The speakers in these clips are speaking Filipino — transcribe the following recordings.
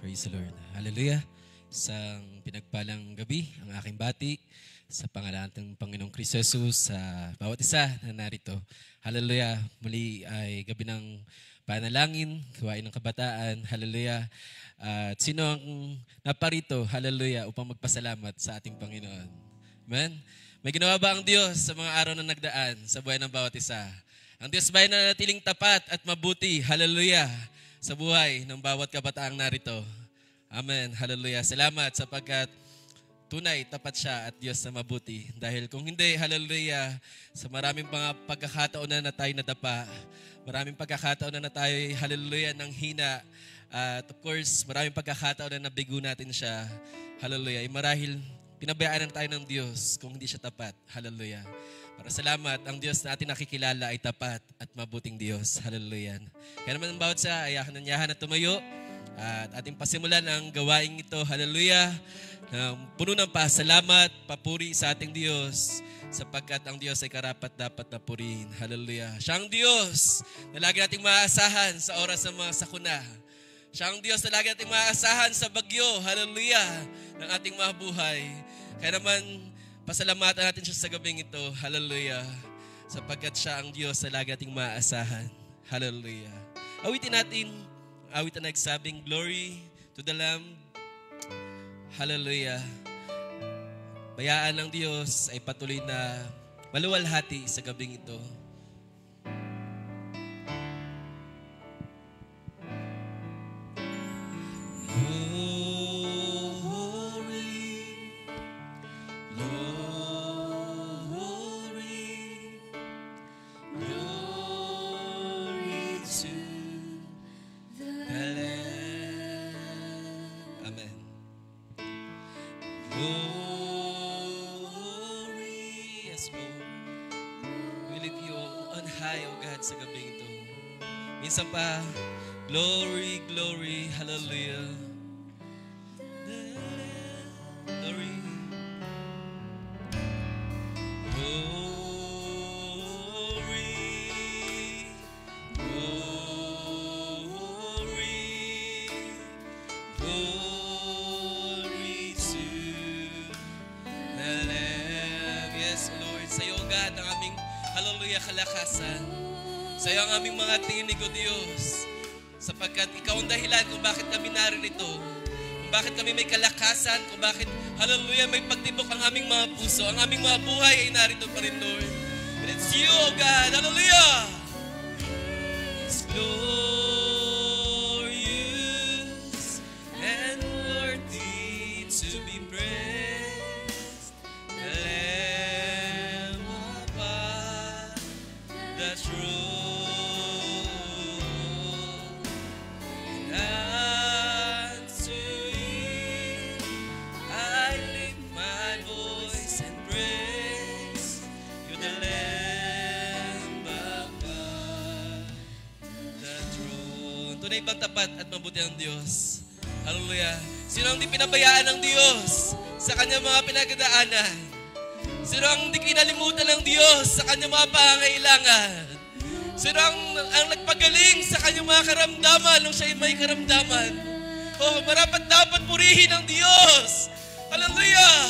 Praise the Lord. Hallelujah. Isang pinagpalang gabi ang aking bati sa pangalan ng Panginoong Kristo Jesus sa bawat isa na narito. Hallelujah. Muli ay gabi ng panalangin, gawain ng kabataan. Hallelujah. At sino ang naparito, hallelujah, upang magpasalamat sa ating Panginoon? Amen? May ginawa ba ang Diyos sa mga araw na nagdaan sa buhay ng bawat isa? Ang Diyos ba ay nanatiling tapat at mabuti, hallelujah, sa buhay ng bawat kabataang narito? Amen, hallelujah. Salamat sapagkat tunay, tapat siya at Diyos na mabuti. Dahil kung hindi, hallelujah, sa maraming mga pagkakataon na tayo nadapa, maraming pagkakataon na tayo, hallelujah, nang hina, at of course, maraming pagkakataon na nabigo natin siya, hallelujah, marahil pinabayaan tayo ng Diyos kung hindi siya tapat, hallelujah. Para salamat, ang Diyos na ating nakikilala ay tapat at mabuting Diyos, hallelujah. Kaya naman ang bawat sa ay akananyahan na tumayo, at ating pasimulan ang gawain ito, hallelujah, puno ng pasalamat, papuri sa ating Diyos, sapagkat ang Diyos ay karapat dapat na purihin. Hallelujah. Siya ang Diyos na lagi nating maaasahan sa oras ng mga sakuna. Siya ang Diyos na lagi nating maaasahan sa bagyo, hallelujah, ng ating mga buhay. Kaya naman, pasalamatan natin siya sa gabing ito, hallelujah, sapagkat siya ang Diyos na lagi nating maaasahan. Hallelujah. Awitin natin, awitin na nagsabing, glory to the Lamb. Hallelujah. Bayaan ng Diyos ay patuloy na maluwalhati sa gabing ito. Sa gabing ito. Minsan pa, glory, glory, hallelujah. Glory. Glory. Glory. Glory to the Lamb. Yes, Lord. Sa iyo, God, ang aming hallelujah kalakasan. Sa iyo ang aming mga tinig, O Diyos, sapagkat ikaw ang dahilan kung bakit kami naririto, kung bakit kami may kalakasan, kung bakit, hallelujah, may pagtibok ang aming mga puso, ang aming mga buhay ay narito pa rin, Lord. And it's you, O God, hallelujah! It's glorious and worthy to be praised, the Lamb of God, the true. Tunay bang tapat at mabuti ang Diyos? Hallelujah. Sino ang di pinabayaan ng Diyos sa kanyang mga pinagdaanan? Sino ang di kinalimutan ng Diyos sa kanyang mga pangangailangan? Sino ang nagpagaling sa kanyang mga karamdaman nung siya'y may karamdaman? Oh, marapat dapat purihin ang Diyos. Hallelujah.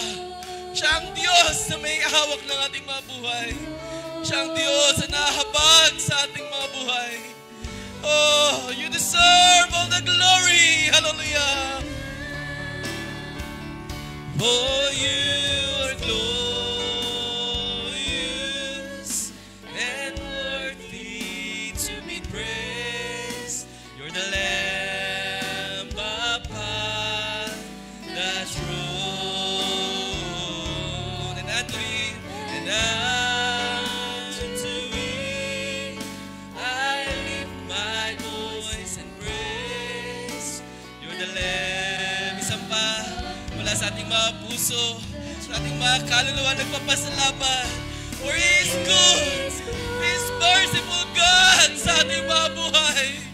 Siya ang Diyos na may hawak ng ating mga buhay. Siya ang Diyos na nahahabag sa ating mga buhay. Oh, you deserve all the glory. Hallelujah. For you are glorious and worthy to be praised. You're the Lamb upon the throne. And Anthony, and sa ating mga puso, sa ating mga kaluluwa nagpapasalamat. For He is good, He is merciful God sa ating mga buhay.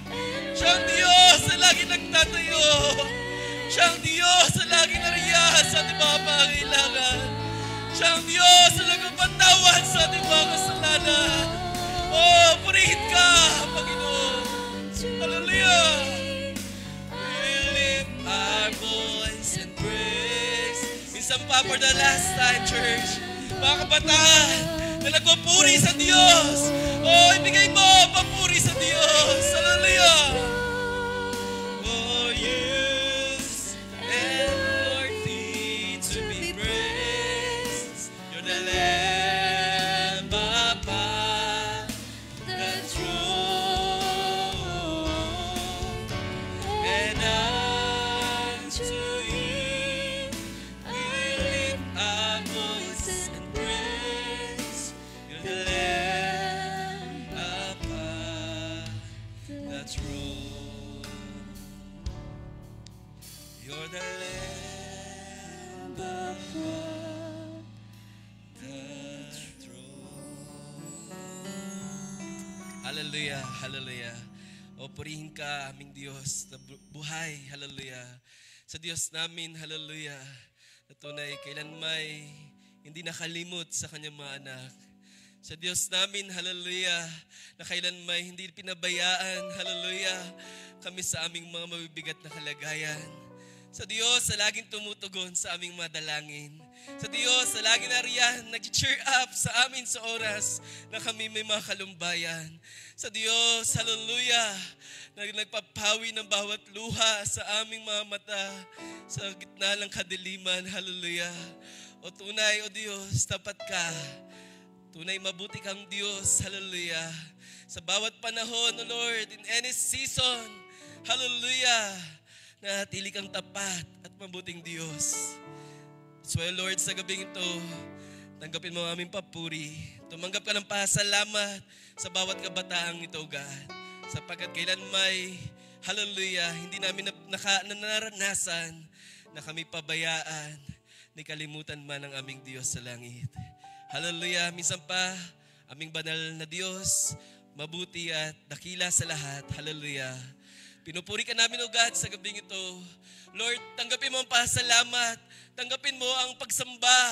Siya ang Diyos na lagi nagtatayo. Siya ang Diyos na lagi nariyas sa ating mga pangailangan. Siya ang Diyos na nagpapatawad sa ating mga kasalanan. Oh, purihin ka, Panginoon. Hallelujah. We lift Pakita mo pa for the last time, church. Mga kabataan na nagpapuri sa Diyos. Oh, ibigay mo papuri sa Diyos. Hallelujah. Oh, yes. And worthy to be praised. You're the Lamb upon the throne. And unto you we lift our voices and praise. You're the Lamb upon the throne. You're the Lamb upon the throne. Hallelujah, hallelujah. O purihin ka, aming Diyos, na buhay, hallelujah. Sa Diyos namin, hallelujah, na tunay kailan may hindi nakalimot sa kanyang mga anak. Sa Diyos namin, hallelujah, na kailan may hindi pinabayaan, hallelujah, kami sa aming mga mabibigat na kalagayan. Sa Diyos na laging tumutugon sa aming mga dalangin. Sa Diyos na laging nariyan, nag-cheer up sa amin sa oras na kami may mga kalumbayan. Sa Diyos, hallelujah, na nagpapawi ng bawat luha sa aming mga mata sa gitna ng kadiliman, hallelujah. O tunay, o Diyos, tapat ka. Tunay, mabuti kang Diyos, hallelujah. Sa bawat panahon, O Lord, in any season, hallelujah, natili kang tapat at mabuting Diyos. So, Lord, sa gabing ito, tanggapin mo ang aming papuri. Tumanggap ka ng pasalamat sa bawat kabataang ito, God. Sapagkat kailan may, hallelujah, hindi namin naranasan na kami pabayaan ni kalimutan man ang aming Diyos sa langit. Hallelujah, minsan pa, aming banal na Diyos, mabuti at dakila sa lahat. Hallelujah. Pinupuri ka namin, O God, sa gabing ito. Lord, tanggapin mo ang pasalamat. Tanggapin mo ang pagsamba.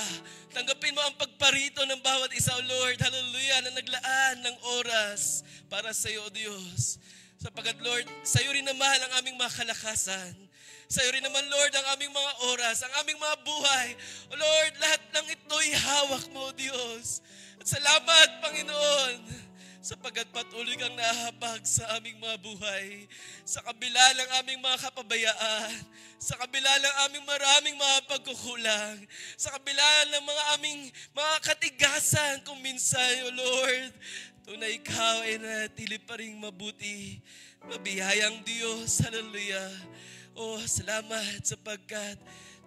Tanggapin mo ang pagparito ng bawat isa, O Lord. Hallelujah, na naglaan ng oras para sa iyo, O Diyos. Sapagkat, Lord, sa iyo rin naman ang aming mga kalakasan. Sa iyo rin naman, Lord, ang aming mga oras, ang aming mga buhay. O Lord, lahat ng ito'y hawak mo, O Diyos. At salamat, Panginoon, sapagkat patuloy kang nahabag sa aming mga buhay, sa kabila ng aming mga kapabayaan, sa kabila ng aming maraming mga pagkukulang, sa kabila ng mga aming mga katigasan kung minsan, O Lord, tunay ikaw ay natili pa rin mabuti, mabiyayang Diyos, hallelujah. Oh, salamat sapagkat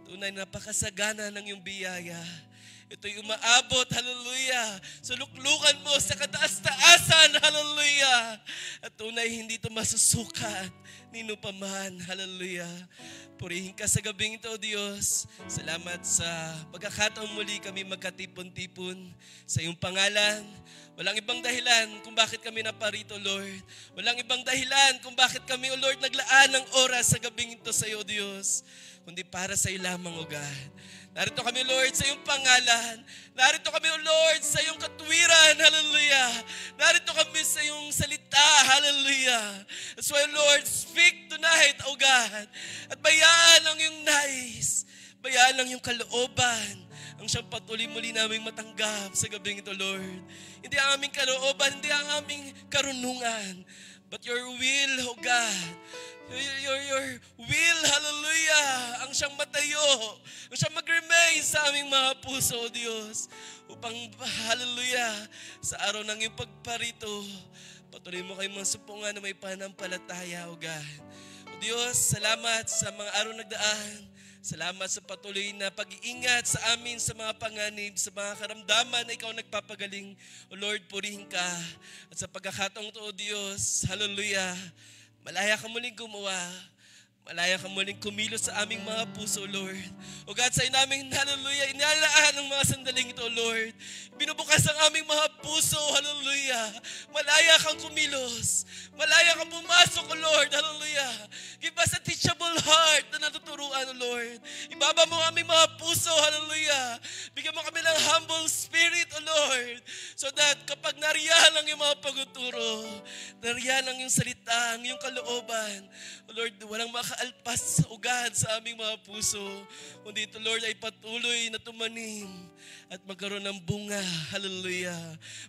tunay napakasagana ng iyong biyaya. Ito'y umaabot, hallelujah, sa luklukan mo, sa kataas-taasan, hallelujah. At tunay, hindi ito masusukat, nino pa man, hallelujah. Purihin ka sa gabing ito, Diyos. Salamat sa pagkakataong muli kami magkatipon-tipon sa iyong pangalan. Walang ibang dahilan kung bakit kami naparito, Lord. Walang ibang dahilan kung bakit kami, O Lord, naglaan ng oras sa gabing ito sa iyo, Diyos. Kundi para sa iyo lamang, O God. Narito kami, Lord, sa iyong pangalan. Narito kami, O Lord, sa iyong katwiran. Hallelujah. Narito kami sa iyong salita. Hallelujah. That's why, Lord, speak tonight, O God. At bayaan ang iyong nais. Bayaan ang iyong kalooban. Ang siyang patuloy muli naming matanggap sa gabing ito, Lord. Hindi ang aming kalooban, hindi ang aming karunungan. But your will, O God. Your will, hallelujah, ang siyang matayo, ang siyang mag-remain sa aming mga puso, O Diyos, upang, hallelujah, sa araw ng iyong pagparito, patuloy mo kayong mga supungan na may panampalataya, O God. O Diyos, salamat sa mga araw nagdaan. Salamat sa patuloy na pag-iingat sa amin sa mga panganib, sa mga karamdaman na ikaw nagpapagaling. O Lord, purihin ka. At sa pagkakataong to, O Diyos, hallelujah, malaya ka muling gumawa. Malaya ka muling kumilos sa aming mga puso, Lord. O God, sa namin, hallelujah, inalaan ang mga sandaling ito, Lord. Binubukas ang aming mga puso, hallelujah. Malaya kang kumilos. Malaya kang pumasok, O Lord, hallelujah. Give us a teachable heart na natuturuan, O Lord. Ibaba mo ang aming mga puso, hallelujah. Bigyan mo kami ng humble spirit, O Lord. So that kapag nariyan ang iyong mga pagtuturo, Nariyan ang iyong salita, ang iyong kalooban. O Lord, walang makaalpas sa ugat sa aming mga puso. Kundi ito, Lord, ay patuloy na tumanim at magkaroon ng bunga. Hallelujah.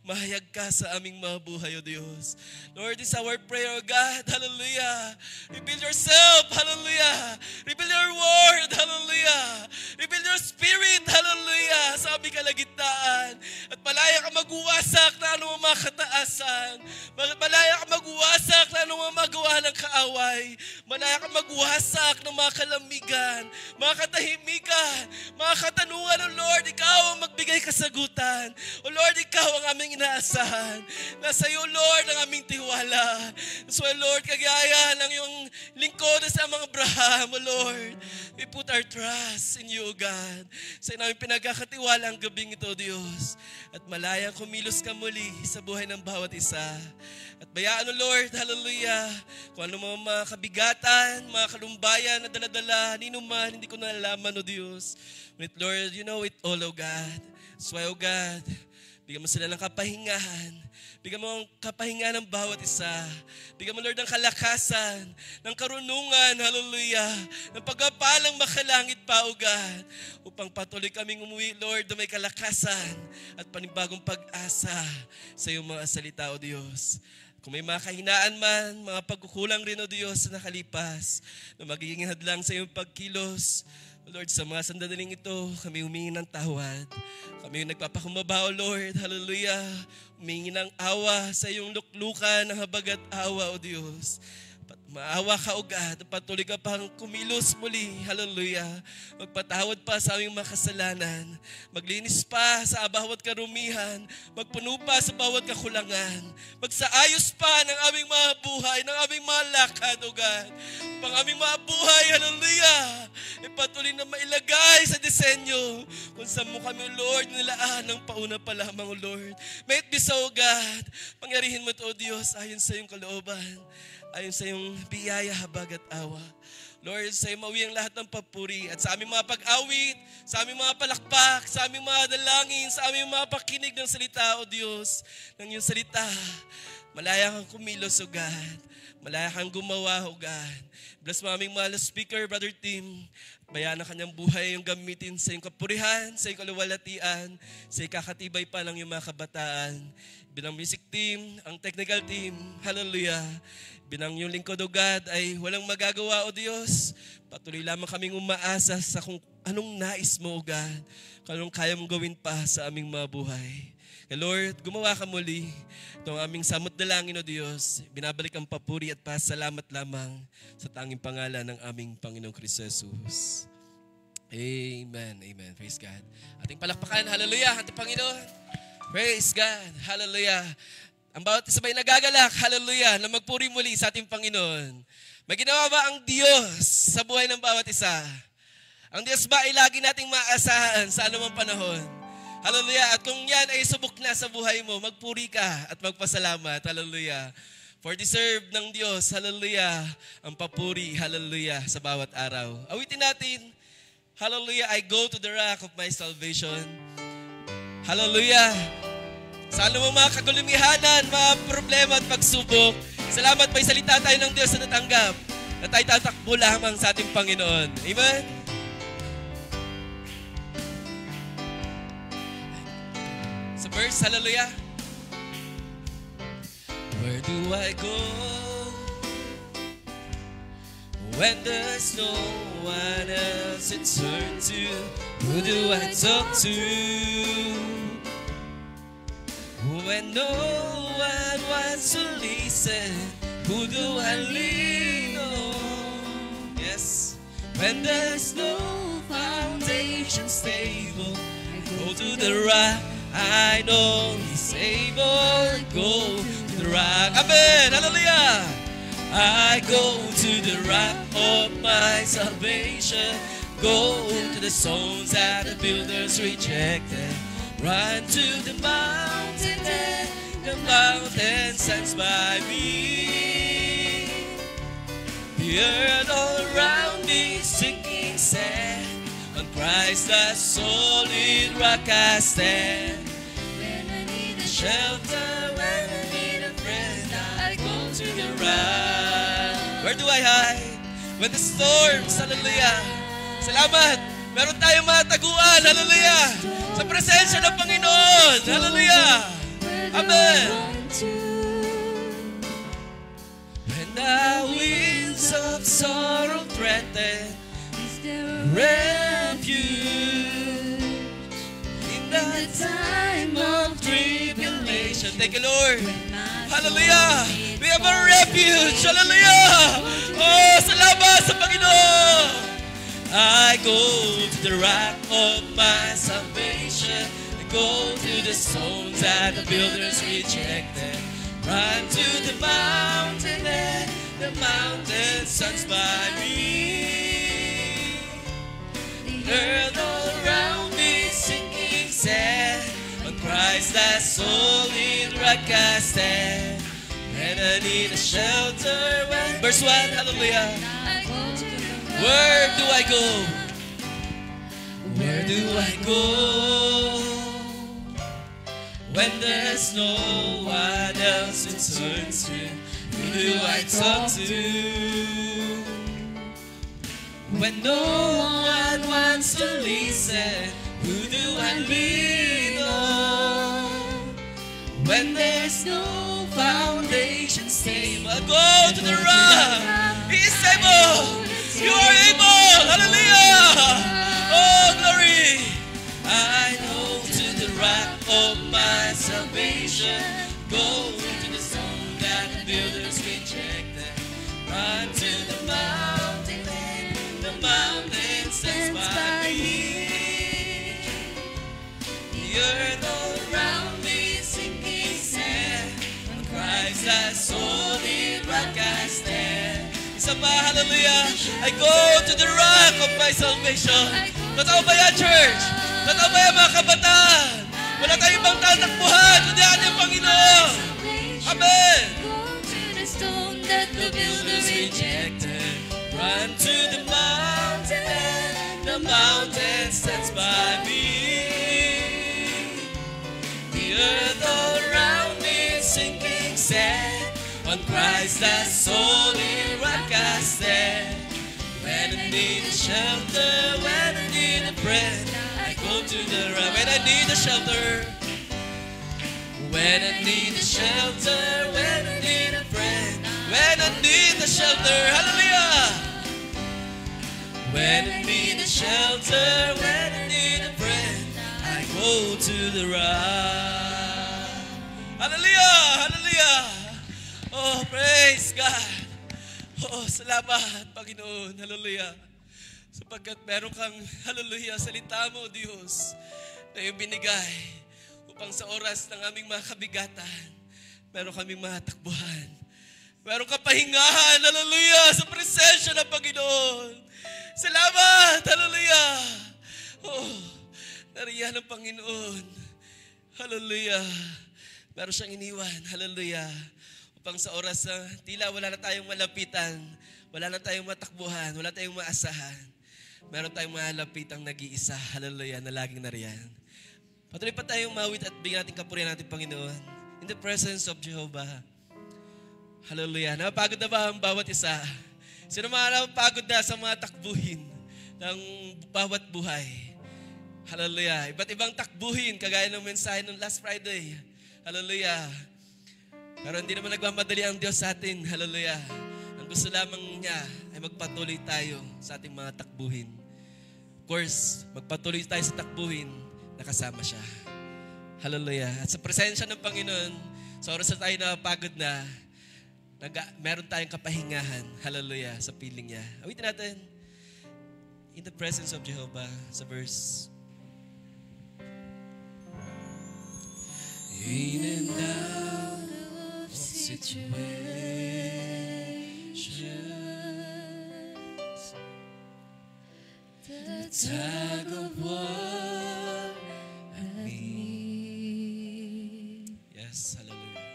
Mahayag ka sa aming mga buhay, O Diyos. Lord, this is our prayer, O God. Hallelujah. Reveal yourself. Hallelujah. Reveal your word. Hallelujah. Reveal your spirit. Hallelujah. Sa aming kalagitnaan. At malaya ka magwasak na anong mga kataasan. Malaya ka magwasak na anong magawa ng kaaway. Malaya ka magwasak ng mga kalamigan, mga katahimikan, mga katanungan, O Lord, ikaw ang magbigay kasagutan. O Lord, ikaw ang aming inaasahan. Nasa iyo, Lord, ang aming tiwala. So, Lord, kagaya ng iyong lingkod sa mga Abraham, O Lord, we put our trust in you, O God. Sa namin pinagkakatiwala ang gabing ito, Diyos. At malayang kumilos ka muli sa buhay ng bawat isa. At bayaan, O Lord, hallelujah, kung ano mga kabigatan, mga kalumbayan na daladala, ninuman, hindi ko nalalaman, O Diyos. But Lord, you know it all, O God. That's why, O God, bigyan mo sila ng kapahingahan. Bigyan mo ang kapahingahan ng bawat isa. Bigyan mo, Lord, ng kalakasan, ng karunungan, hallelujah, ng pagpapalang makalangit pa, O God, upang patuloy kaming umuwi, Lord, na may kalakasan at panibagong pag-asa sa iyong mga salita, O Diyos. Kung may mga kahinaan man, mga pagkukulang rin, O Diyos, na nakalipas, na magiging hadlang sa iyong pagkilos, Lord, sa mga sandaling ito, kami humingi ng tawad. Kami nagpapakumbaba, O Lord, hallelujah, humingi ng awa sa iyong luklukan ng habag at awa, O Diyos. Maawa ka, O God, patuloy ka pang kumilos muli, hallelujah. Magpatawad pa sa aming mga kasalanan. Maglinis pa sa bawat karumihan. Magpuno pa sa bawat kakulangan. Magsaayos pa ng aming mga buhay, ng aming mga lakad, O God. Pang aming mga buhay, hallelujah. Patuloy na mailagay sa disenyo kung saan mo kami, O Lord, nilaan ng pauna pa lamang, O Lord. May it be so, O God. Pangyarihin mo ito, O Diyos, ayon sa iyong kalooban. Ayon sa iyong biyaya, habag at awa. Lord, sa iyo mauwi ang lahat ng papuri at sa aming mga pag-awit, sa aming mga palakpak, sa aming mga dalangin, sa aming mga pakinig ng salita, O Diyos, ng iyong salita. Malaya kang kumilos, O God. Malaya kang gumawa, O God. Bless mo aming mahal na speaker, Brother Tim. Bayaan ang kanyang buhay yung gamitin sa iyong kapurihan, sa iyong kaluwalhatian, sa iyong kakatibay pa ng iyong mga kabataan. Bilang music team, ang technical team, hallelujah. Bilang yung lingkod, O God, ay walang magagawa, O Diyos. Patuloy lamang kaming umaasa sa kung anong nais mo, O God. Kung anong kaya mong gawin pa sa aming mga buhay. Kaya Lord, gumawa ka muli. Itong aming samot dalangin, O Diyos. Binabalik ang papuri at pasalamat lamang sa tanging pangalan ng aming Panginoong Kristo Jesus. Amen. Amen. Praise God. Ating palakpakan. Hallelujah. Ating Panginoon. Praise God. Hallelujah. Ang bawat isa ba'y nagagalak, hallelujah, na magpuri muli sa ating Panginoon. May ginawa ba ang Diyos sa buhay ng bawat isa? Ang Diyos ba ay lagi nating maasahan sa anumang panahon? Hallelujah. At kung yan ay subok na sa buhay mo, magpuri ka at magpasalamat. Hallelujah. For deserve ng Diyos, hallelujah, ang papuri, hallelujah, sa bawat araw. Awitin natin, hallelujah, I go to the rock of my salvation. Hallelujah. Sa anumang mga kagulumihanan, mga problema at pagsubok, salamat may salita tayo ng Diyos na natanggap na tayo tatakbo lamang sa ating Panginoon. Amen? Sa verse, hallelujah. Where do I go when there's no one else to turn to? Who do I talk to when no one wants to listen? Who do I lean on? Yes. When there's no foundation stable, I go to the rock. I know He's able. Go to the rock. Amen. Hallelujah. I go to the rock of my salvation. Go to the stones that the builders rejected. Run to the mountain and the mountain stands by me. The earth all around me sinking sand. On Christ the solid rock I stand. When I need a shelter, when I need a friend, I go to the rock. Where do I hide? When the storms, hallelujah. Salamat. Meron tayong mataguan, hallelujah. Sa presensya ng Panginoon, hallelujah. Amen. When the winds of sorrow threaten, refuge in the time of tribulation. Thank you, Lord. Hallelujah. We have a refuge. Hallelujah. Oh, salamat sa Panginoon. I go to the rock of my salvation. I go to the stones that the builders rejected. Run to the mountain and the mountain stands by me. The earth all around me sinking sand. On Christ that solid rock I stand. And I need a shelter when... Verse 1, hallelujah. Where do I go? Where do I go? When there's no one else to turn to, who do I talk to? When no one wants to listen, who do I lean on? When there's no foundation stable, I go to the rock. He's able. You are able. Hallelujah. Oh, glory. I go to the rock of my salvation. Go to the stone that the builders rejected. Run to the mountain, and the mountain stands by me. The earth all around me sinking sand. On Christ I solid rock I stand. Isa pa, hallelujah. I go to the rock of my salvation. Totoo ba yan, church? Totoo ba yan, mga kabataan? Wala tayong ibang tatakbuhan kundi ating Panginoon. Amen. The builders rejected. Run to the mountain. The mountain stands by me. The earth all around me is sinking sand. On Christ that solid rock I stand. When I need a shelter, when I need a bread, I go to the rock. When I need a shelter, when I need a shelter, when I need a bread, when I need a shelter, hallelujah. When I need a shelter, when I need a bread, I go to the rock. Hallelujah, hallelujah. Oh, praise God. Oh, salamat, Panginoon. Hallelujah. Sapagkat meron kang, hallelujah, salita mo, Diyos, na iyong binigay upang sa oras ng aming mga kabigatan, meron kaming matakbuhan. Meron kang pahingahan, hallelujah, sa presensya ng Panginoon. Salamat, hallelujah. Oh, nariyan ang Panginoon. Hallelujah. Meron siyang iniwan, hallelujah. Upang sa oras na tila wala na tayong malapitan, wala na tayong matakbuhan, wala tayong maasahan, meron tayong malapitang nag-iisa, hallelujah, na laging nariyan. Patuloy pa tayong mawit at bigyan natin kapurihan natin, Panginoon, in the presence of Jehovah. Hallelujah. Napagod na ba ang bawat isa? Sino mga napagod na sa mga takbuhin ng bawat buhay? Hallelujah. Iba't ibang takbuhin, kagaya ng mensahe ng last Friday. Hallelujah. Pero hindi naman nagmamadali ang Diyos sa atin. Hallelujah. Ang gusto lamang niya ay magpatuloy tayo sa ating mga takbuhin. Of course, magpatuloy tayo sa takbuhin na kasama siya. Hallelujah. At sa presensya ng Panginoon, sa oras na tayo napagod na, meron tayong kapahingahan. Hallelujah. Sa piling niya. Awitin natin. In the presence of Jehovah, sa verse. In and out of situations, the tug of war at me. Yes, hallelujah.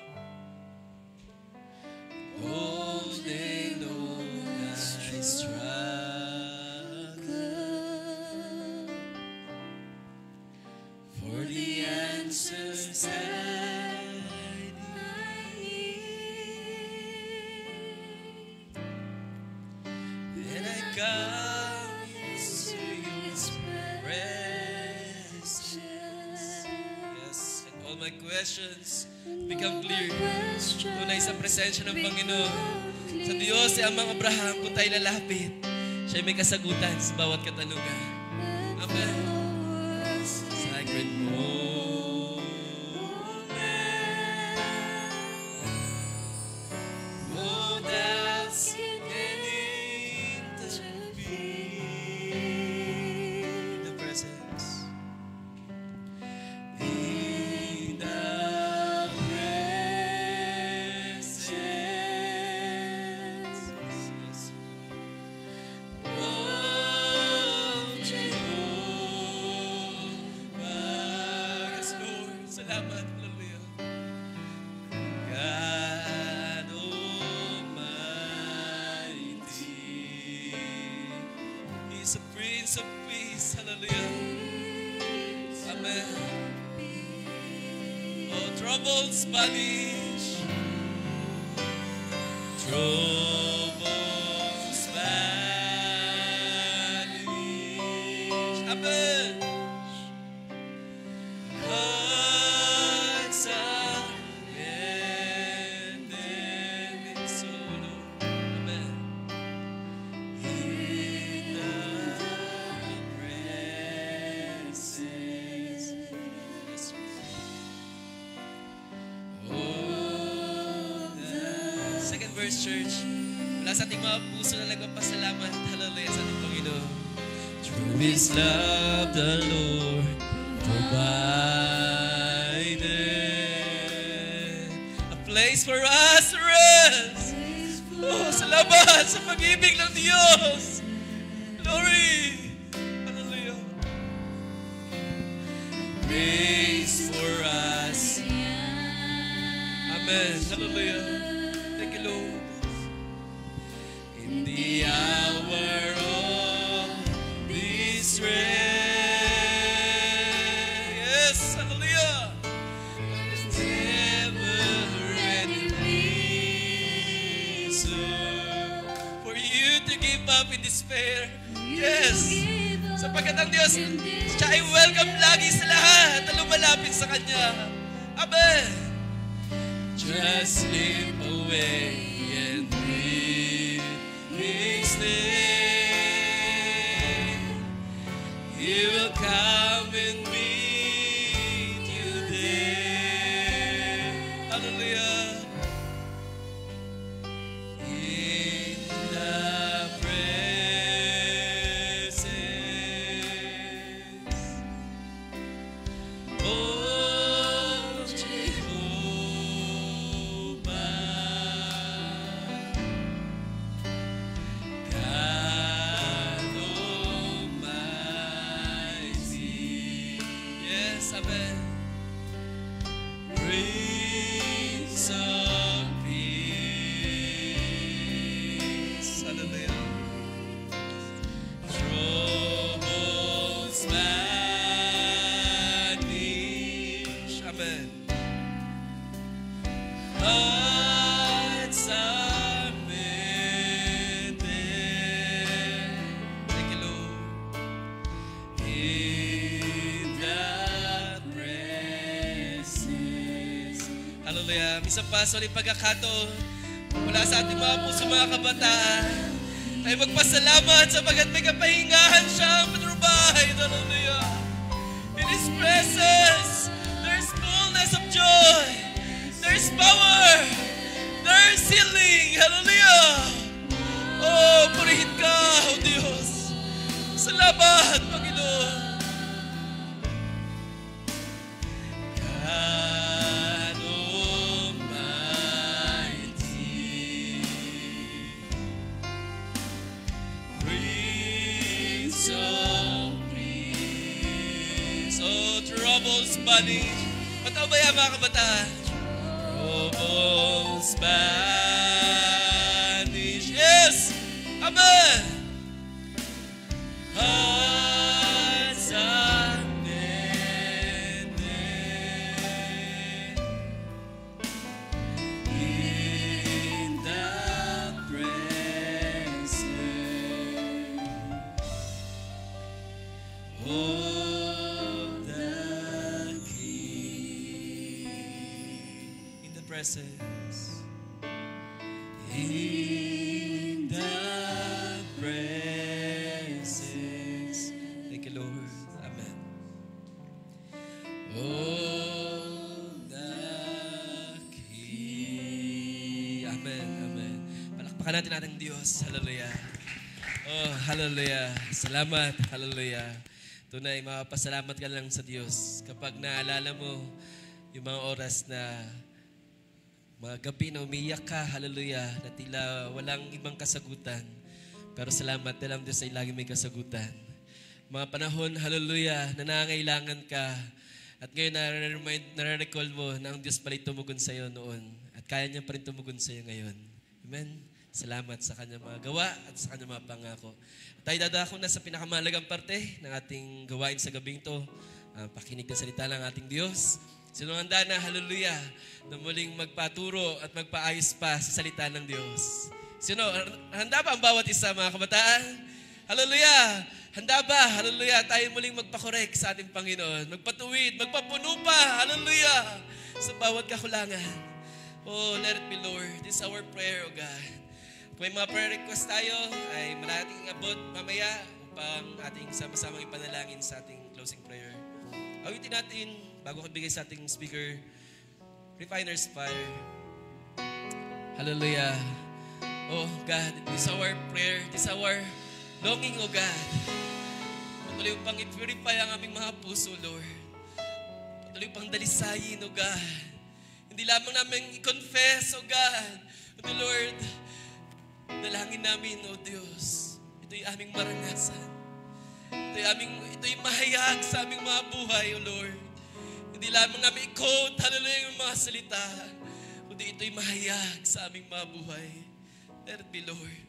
All day long I struggle for the answers I need. come into your presence. Yes, and all my questions become clear. Tunay sa presensya ng Panginoon. Sa Diyos, si Amang Abraham, kung tayo lalapit, siya may kasagutan sa bawat katanungan. Amen. Sacred moment. No doubts can intervene. The presence. In the presence. Oh, Jehovah. Yes, Lord. Salamat. Hallelujah. God Almighty. He is a Prince of Peace. Hallelujah. Amen. Oh, troubles vanish. Troubles vanish. Amen. Hearts are mended in sorrow. Amen. In the presence. Yes. Second verse, church. Mula sa ating mga puso na nagpapasalamat. Hallelujah sa ating Panginoon. Through His love, the Lord provided a place for us to rest. Oh, salamat sa pag-ibig ng Diyos. Glory. Hallelujah. Grace for us. Amen. Hallelujah. Thank you, Lord. In the hour of distress. Yes, hallelujah. Never any reason for you to give up in despair. Yes. Sapagkat ang Diyos, siya ay welcome lagi sa lahat na lumalapit sa Kanya. Amen. Just slip away and breathe His name. He will come and meet you there. Hallelujah. In the presence. Oh, Jehovah. God Almighty. Yes, amen. Prince of Peace. Hallelujah. Troubles vanish. Amen. Hearts are mended. Thank you, Lord. In the presence. Hallelujah. Minsan pa, sorry pagkakataon mula sa ating mga puso, mga kabataan, tayo magpasalamat sapagkat may kapahingahan siyang patnubay. Hallelujah. In His presence, there's fullness of joy. There's power. There's healing. Hallelujah. Oh, purihin ka, oh Diyos. Salamat, Panginoon. God Almighty, Prince of Peace. Oh, troubles vanish. Patao ba yan, mga kabataan? Troubles vanish. Yes! Amen! Hearts are mended. In the presence. of the King. In the presence. In the presence. Thank you, Lord. Amen. Of the King. Amen. Amen. Palakpakan natin ating Diyos. Hallelujah. Oh, hallelujah. Salamat. Hallelujah. Tunay, mapapasalamat ka lang sa Diyos kapag naalala mo yung mga oras na mga gabi na umiyak ka, hallelujah, na tila walang ibang kasagutan. Pero salamat dahil ang Diyos ay lagi may kasagutan. Mga panahon, hallelujah, na nangangailangan ka at ngayon nare-recall mo na ang Diyos pala tumugon sa iyo noon at kaya niya pa rin tumugon sa iyo ngayon. Amen? Salamat sa kanyang mga gawa at sa kanyang mga pangako. Tayo dadako na sa pinakamahalagang parte ng ating gawain sa gabing to. Pakinig ng salita ng ating Diyos. Sino handa na, hallelujah, na muling magpaturo at magpaayos pa sa salita ng Diyos? Sino, handa ba ang bawat isa, mga kabataan? Hallelujah! Handa ba? Hallelujah! Tayo muling magpakorek sa ating Panginoon. Magpatuwid, magpapuno pa, hallelujah! Sa bawat kakulangan. Oh, let it be, Lord. This is our prayer, O God. Kung may mga prayer request tayo, ay malaking abot mamaya upang ating sama-samang ipanalangin sa ating closing prayer. Awitin natin, bago ko bigay sa ating speaker, Refiner's Fire. Hallelujah. Oh God, this is our prayer, this is our longing, oh God. Patuloy pang i-purify ang aming mga puso, Lord. Patuloy pang dalisayin, oh God. Hindi lamang namin i-confess, oh God. O Lord, dalangin namin, oh Diyos. Ito'y aming marangasan. Ito'y mahayag sa aming mga buhay, oh Lord. Hindi lamang namin i-quote, hallelujah, yung mga salita. Kundi ito'y mahayag sa aming mga buhay. Let it be, Lord.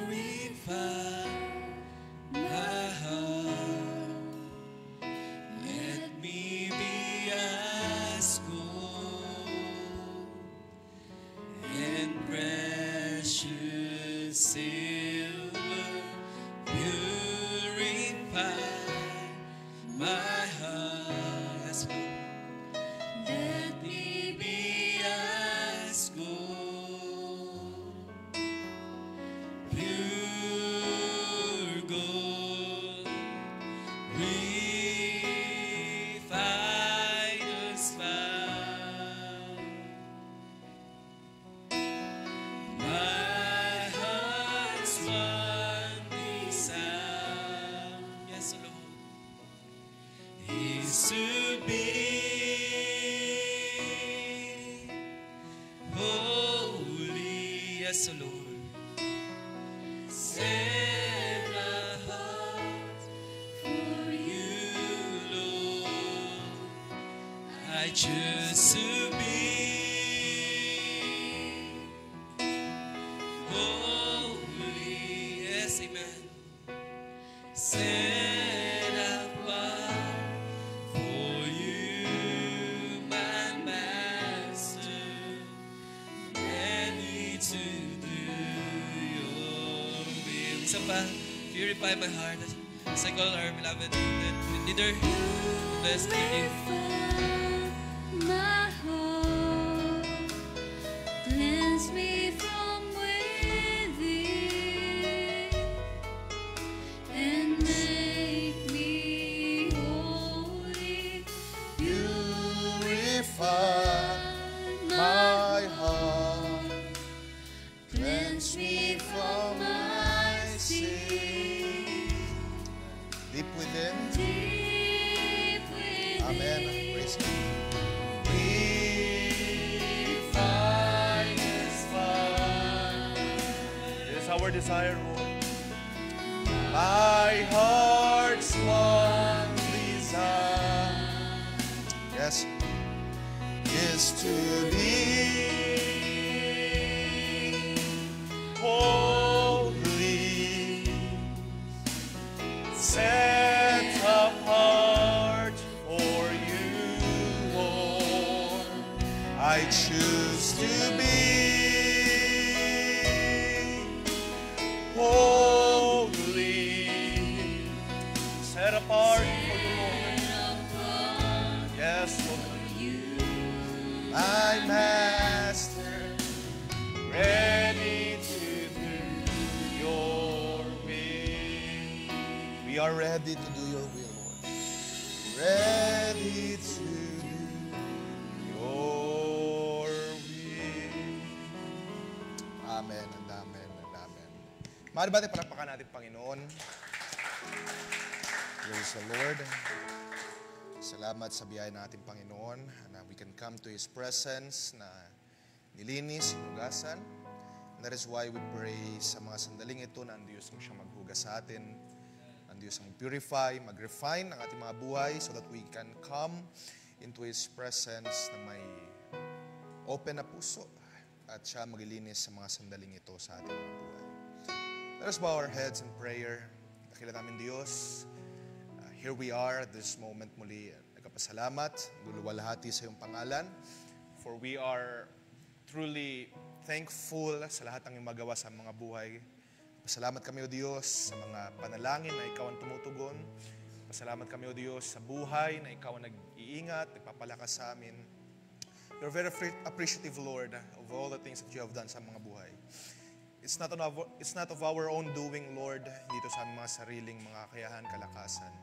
Purify my heart. Let me be as gold and precious silver. Purify my heart. Yes, Lord. Let me be as gold, pure gold, refiner's fire. My heart's one desire, yes, Lord, is to be holy, yes, Lord. Set my heart for you, Lord. I choose to be holy, yes, amen. Set apart for you, my master. Ready to do your will. Isa pa, purify my heart. As I call our beloved leader, bless you. My heart, cleanse me from within, and make me holy. Purify my heart, cleanse me from my sin. Deep within, Deep within. amen. Praise God. Refiner's fire. It is our desire, Lord. My heart's one desire, yes, is to be holy, set apart for you, Lord. I choose to be are ready to do your will, Lord. Ready to do your will. Amen and amen and amen. Maaari ba natin palakpakan natin, Panginoon? Praise the Lord. Salamat sa biyaya ng ating Panginoon na we can come to His presence na nilinis, hinugasan. And that is why we pray sa mga sandaling ito na ang Diyos ang siyang maghugas sa atin. Ang Diyos ang purify, mag-refine ang ating mga buhay so that we can come into His presence na may open na puso at siya maglilinis sa mga sandaling ito sa ating mga buhay. Let us bow our heads in prayer. Dakila namin Diyos. Here we are at this moment muli. Nagpapasalamat, luluwalhati sa iyong pangalan. For we are truly thankful sa lahat ng iyong magawa sa mga buhay. Pasalamat kami, O Diyos, sa mga panalangin na Ikaw ang tumutugon. Pasalamat kami, O Diyos, sa buhay na Ikaw ang nag-iingat, nagpapalakas sa amin. We're very appreciative, Lord, of all the things that You have done sa mga buhay. It's not of our own doing, Lord, dito sa aming mga sariling mga kakayahan, kalakasan.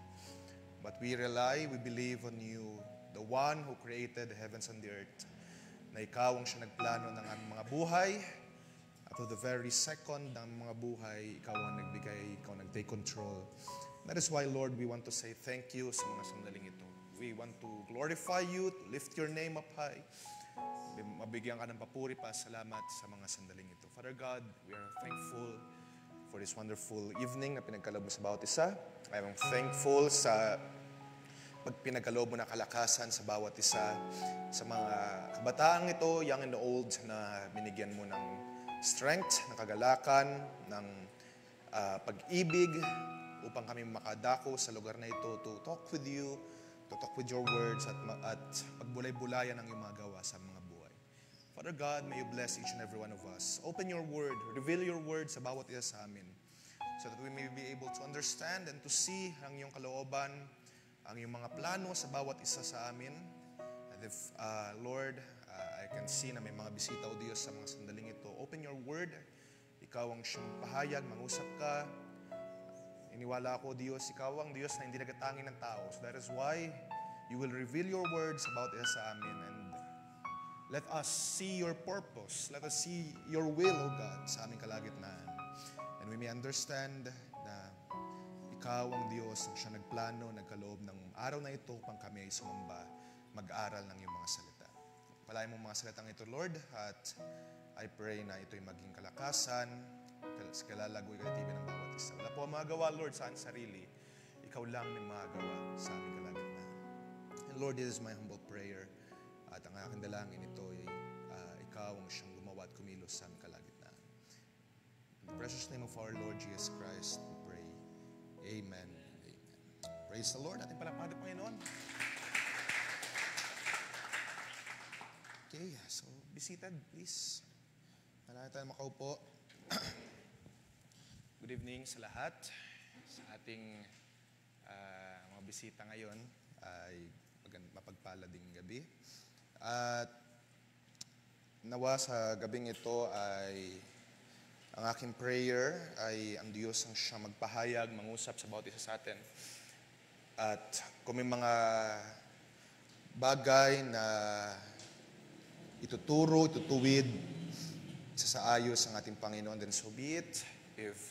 But we rely, we believe on You, the one who created the heavens and the earth, na Ikaw ang siya nagplano ng aming mga buhay, at to the very second ng mga buhay, Ikaw ang nagbigay, Ikaw ang nag-take control. That is why, Lord, we want to say thank You sa mga sandaling ito. We want to glorify You, to lift Your name up high. Mabigyan ka ng papuri pa, salamat sa mga sandaling ito. Father God, we are thankful for this wonderful evening na pinagkaloob mo sa bawat isa. I am thankful sa pagpinagkaloob mo na kalakasan sa bawat isa. Sa mga kabataang ito, young and old, na binigyan mo ng strength, ng kagalakan, ng pag-ibig upang kami makadako sa lugar na ito to talk with You, to talk with Your words at pagbulay-bulayan ang iyong mga gawa sa mga buhay. Father God, may You bless each and every one of us. Open Your word, reveal Your word sa bawat isa sa amin so that we may be able to understand and to see ang iyong kalooban, ang iyong mga plano sa bawat isa sa amin. And if, Lord, I can see na may mga bisita o Diyos sa mga sandaling ito, open Your word. Ikaw ang siyang pahayag, mangusap ka. Iniwala ako, Diyos, Ikaw ang Diyos na hindi nagatangi ng tao. So that is why You will reveal Your words about isa sa amin. And let us see Your purpose. Let us see Your will, O God, sa aming kalagitnaan. And we may understand na Ikaw ang Diyos ang siya nagplano, nagkaloob ng araw na ito upang kami ay sumamba, mag-aral ng iyong mga salita. Palayan mo mga salitang ito, Lord, at I pray na ito'y maging kalakasan, kalalagoy, kalatiban ng bawat isa. Wala po ang magawa, Lord, sa aking sarili. Ikaw lang may magawa sa aming kalagitnaan. And Lord, this is my humble prayer. At ang aking dalangin ito ay Ikaw ang siyang gumawa at kumilos sa aming kalagitnaan. In the precious name of our Lord Jesus Christ, we pray. Amen. Amen. Praise the Lord. Ating palakpakan, Panginoon. Okay, so be seated, please. Malaya tayo makaupo. Good evening sa lahat. Sa ating mga bisita ngayon ay mapagpala ding gabi. At nawa sa gabing ito ay ang aking prayer ay ang Diyos ang siyang magpahayag, mangusap sa bawat isa sa atin. At kung may mga bagay na ituturo, itutuwid, isasaayos ang ating Panginoon, then so be it. If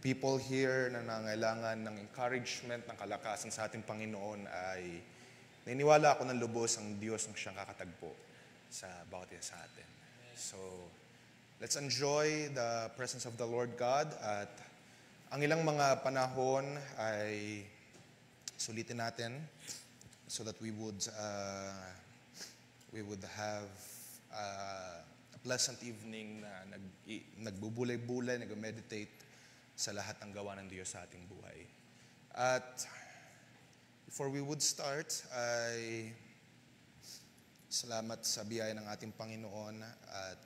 people here na nangailangan ng encouragement, ng kalakasan sa ating Panginoon ay naniniwala ako ng lubos ang Diyos ang siyang kakatagpo sa bawat isa sa atin. So, let's enjoy the presence of the Lord God at ang ilang mga panahon ay sulitin natin so that we would have a pleasant evening na nagbubulay-bulay, nag-meditate sa lahat ng gawa ng Diyos sa ating buhay. At before we would start, ay salamat sa biyaya ng ating Panginoon at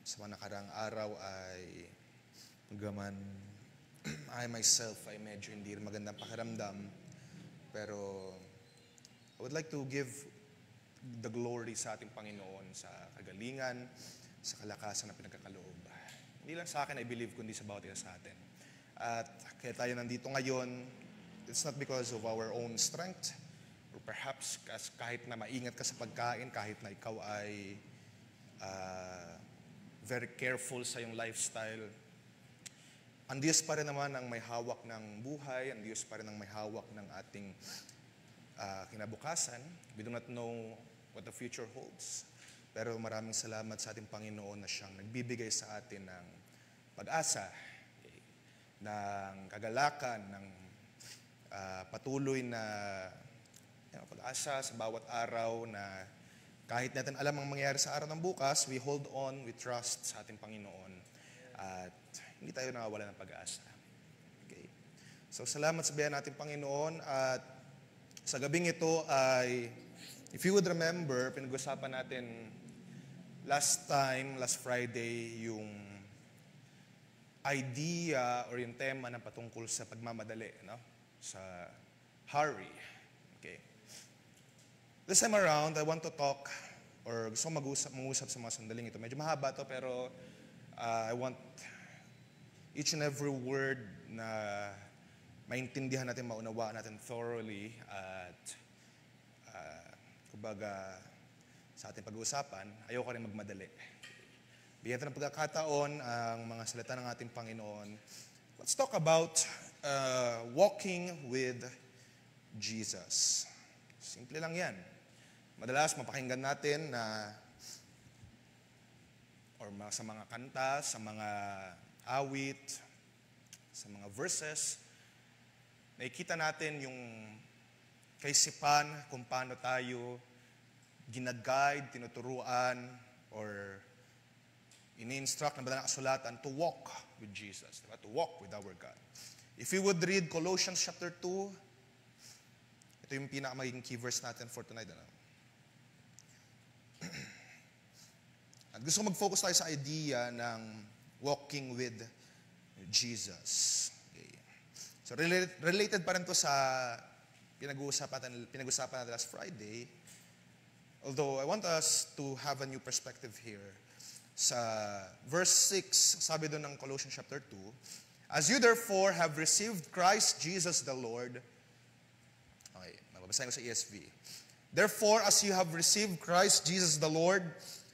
sa mga nakaraang araw ay magaman I myself ay medyo hindi magandang pakiramdam, pero I would like to give the glory sa ating Panginoon sa kagalingan, sa kalakasan na pinagkakaloob. Hindi lang sa akin, I believe, kundi sa bawat isa sa atin. At kaya tayo nandito ngayon, it's not because of our own strength, or perhaps kahit na maingat ka sa pagkain, kahit na ikaw ay very careful sa iyong lifestyle. Ang Diyos pa rin naman ang may hawak ng buhay, ang Diyos pa rin ang may hawak ng ating kinabukasan. We do not know what the future holds. Pero maraming salamat sa ating Panginoon na siyang nagbibigay sa atin ng pag-asa, ng kagalakan, ng patuloy na pag-asa sa bawat araw na kahit natin alam ang mangyayari sa araw ng bukas, we hold on, we trust sa ating Panginoon. At hindi tayo nawawala ng pag-asa. Okay. So salamat sa biyaya nating Panginoon. At sa gabing ito ay, if you would remember, pinag-usapan natin last Friday, yung idea or yung tema na patungkol sa pagmamadali, no? Sa hurry. Okay. This time around, I want to talk, or gusto kong mag-usap sa mga sandaling ito. Medyo mahaba to, pero I want each and every word na maintindihan natin, maunawaan natin thoroughly, at kumbaga sa ating pag-uusapan, ayoko rin magmadali. Bigyan natin ng pagkakataon ang mga salita ng ating Panginoon. Let's talk about walking with Jesus. Simple lang yan. Madalas mapakinggan natin na sa mga kanta, sa mga awit, sa mga verses, nakikita natin yung kaisipan kung paano tayo ginaguide, tinuturuan, or ini-instruct ng banal na kasulatan to walk with Jesus, diba? To walk with our God. If you would read Colossians chapter 2, ito yung pinakamaging key verse natin for tonight. Ano? At gusto ko mag-focus tayo sa idea ng walking with Jesus. Okay. So related pa rin to sa pinag-uusapan natin last Friday. Although I want us to have a new perspective here. Sa verse 6, sabi doon ng Colossians chapter 2, as you therefore have received Christ Jesus the Lord. Okay, mababasahin ko sa ESV. Therefore, as you have received Christ Jesus the Lord,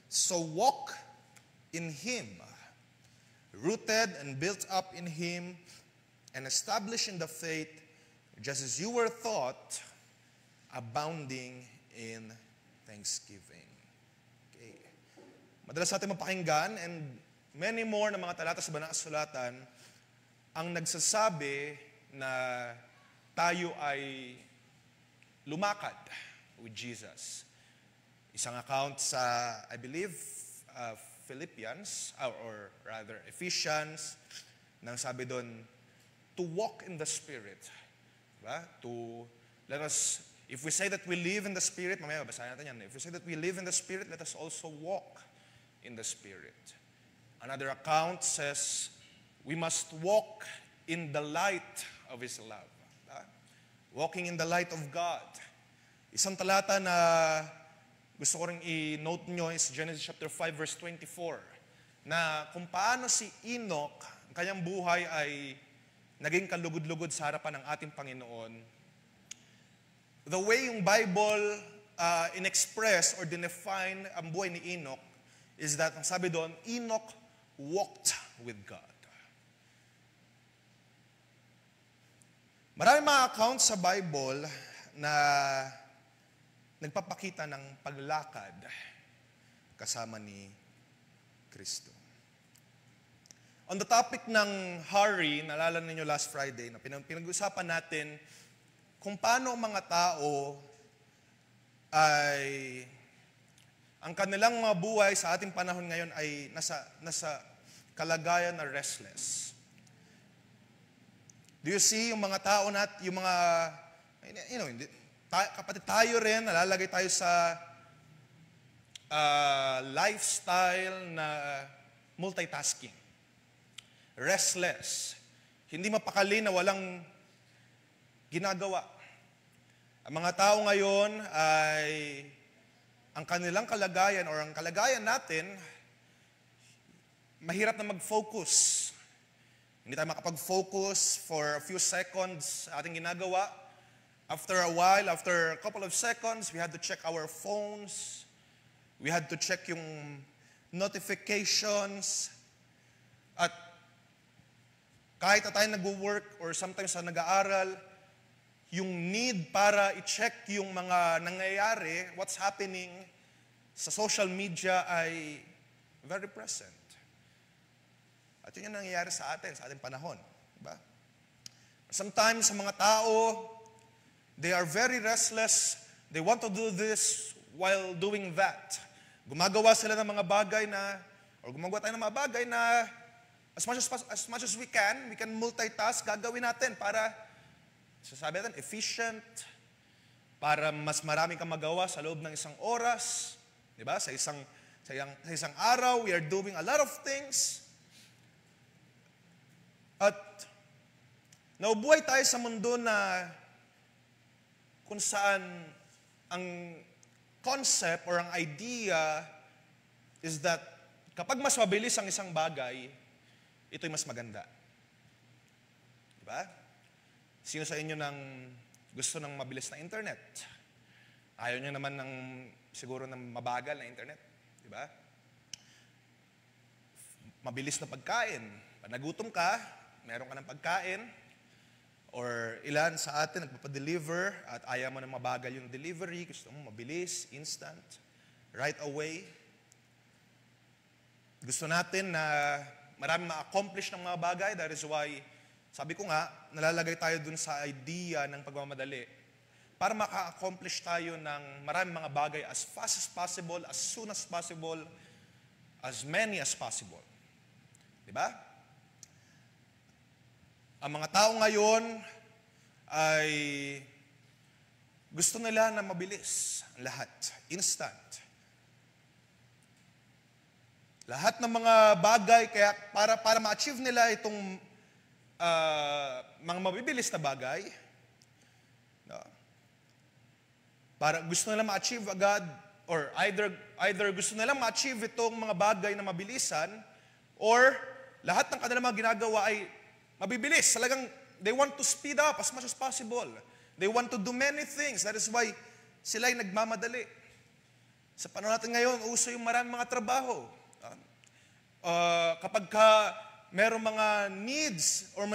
so walk in Him, rooted and built up in Him, and established in the faith, just as you were taught, abounding in thanksgiving. Okay. Madalas natin mapakinggan, and many more na mga talata sa banal na kasulatan ang nagsasabi na tayo ay lumakad with Jesus. Isang account sa, I believe, Philippians, or rather Ephesians, nang sabi doon, to walk in the Spirit. Diba? Let us, if we say that we live in the Spirit, mamaya babasahin natin yan. If we say that we live in the Spirit, let us also walk in the Spirit. Another account says, we must walk in the light of His love. Diba? Walking in the light of God. Isang talata na gusto ko rin i-note nyo is Genesis chapter 5 verse 24, na kung paano si Enoch, ang kanyang buhay ay naging kalugod-lugod sa harapan ng ating Panginoon. The way yung Bible in-express or define ang buhay ni Enoch is that, ang sabi doon, Enoch walked with God. Maraming mga accounts sa Bible na nagpapakita ng paglakad kasama ni Kristo. On the topic ng hurry, naalala ninyo last Friday, na pinag-usapan natin kung paano ang mga tao ay ang kanilang mga buhay sa ating panahon ngayon ay nasa kalagayan na restless. Do you see yung mga tao yung mga, kapatid tayo rin, nalalagay tayo sa lifestyle na multitasking. Restless. Hindi mapakali na walang ginagawa. Ang mga tao ngayon ay ang kanilang kalagayan or ang kalagayan natin, mahirap na mag-focus. Hindi tayo makapag-focus for a few seconds sa ating ginagawa. After a while, after a couple of seconds, we had to check our phones. We had to check yung notifications. At kahit na tayo nag-work or sometimes sa nag-aaral, yung need para i-check yung mga nangyayari, what's happening sa social media ay very present. At yun yung nangyayari sa ating panahon. Diba? Sometimes sa mga tao, they are very restless. They want to do this while doing that. Gumagawa sila ng mga bagay na, or gumagawa tayo ng mga bagay na as much as we can multitask, gagawin natin para, sasabi natin, efficient, para mas marami kang magawa sa loob ng isang oras. Diba? Sa isang araw, we are doing a lot of things. At naubuhay tayo sa mundo na kung saan ang concept or ang idea is that kapag mas mabilis ang isang bagay, ito'y mas maganda. Diba? Sino sa inyo nang gusto ng mabilis na internet? Ayaw nyo naman siguro ng mabagal na internet. Diba? Mabilis na pagkain. Pag nagutom ka, meron ka ng pagkain, or ilan sa atin nagpapadeliver at ayaw mo na mabagal yung delivery, gusto mo mabilis, instant, right away. Gusto natin na marami ma-accomplish ng mga bagay. That is why, sabi ko nga, nalalagay tayo dun sa idea ng pagmamadali para maka-accomplish tayo ng maraming mga bagay as fast as possible, as soon as possible, as many as possible. Diba? Ang mga tao ngayon ay gusto nila na mabilis ang lahat, instant. Lahat ng mga bagay, kaya para ma-achieve nila itong mga mabibilis na bagay, no? Para gusto nila ma-achieve agad, or either gusto nila ma-achieve itong mga bagay na mabilisan, or lahat ng kanilang mga ginagawa ay mabibilis. Talagang, they want to speed up as much as possible. They want to do many things. That is why sila ay nagmamadali. Sa panahon natin ngayon, uso yung maraming mga trabaho. Kapag merong mga needs, or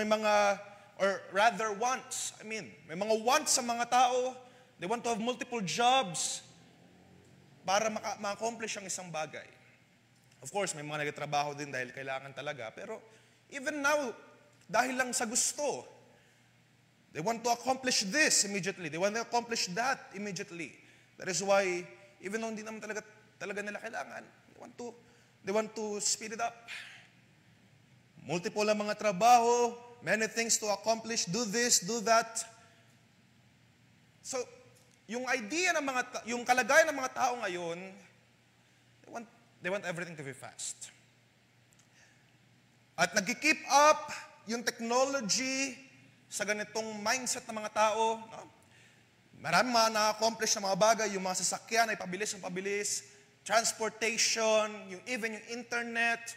rather wants. May mga wants sa mga tao. They want to have multiple jobs para ma-accomplish ang isang bagay. Of course, may mga nagtatrabaho din dahil kailangan talaga. Pero even now, dahil lang sa gusto. They want to accomplish this immediately. They want to accomplish that immediately. That is why, even though hindi naman talaga nila kailangan, they want to speed it up. Multiple ang mga trabaho, many things to accomplish, do this, do that. So, yung idea ng yung kalagayan ng mga tao ngayon, they want everything to be fast. At nag-keep up yung technology sa ganitong mindset ng mga tao. No? Marami mga na-accomplish na mga bagay, yung mga sasakyan ay pabilis ng pabilis, transportation, even yung internet,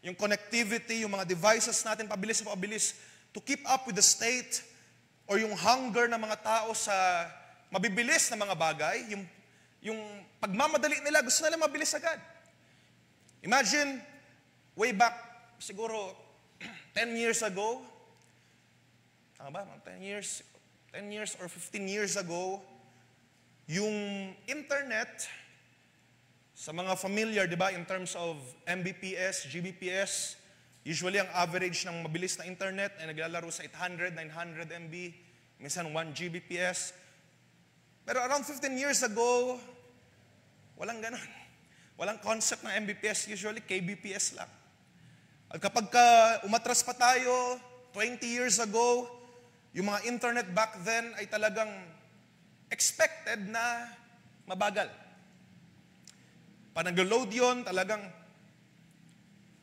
yung connectivity, yung mga devices natin pabilis na pabilis to keep up with the state or yung hunger ng mga tao sa mabibilis na mga bagay, yung pagmamadali nila, gusto nila mabilis agad. Imagine, way back, siguro 10 years ago, tama ba? 10 years or 15 years ago, yung internet, sa mga familiar, di ba, in terms of Mbps, Gbps, usually ang average ng mabilis na internet ay naglalaro sa 800, 900 MB, minsan 1 Gbps. Pero around 15 years ago, walang ganon. Walang concept ng Mbps, usually Kbps lang. At kapag umatras pa tayo, 20 years ago, yung mga internet back then ay talagang expected na mabagal. Pag nag-load yun, talagang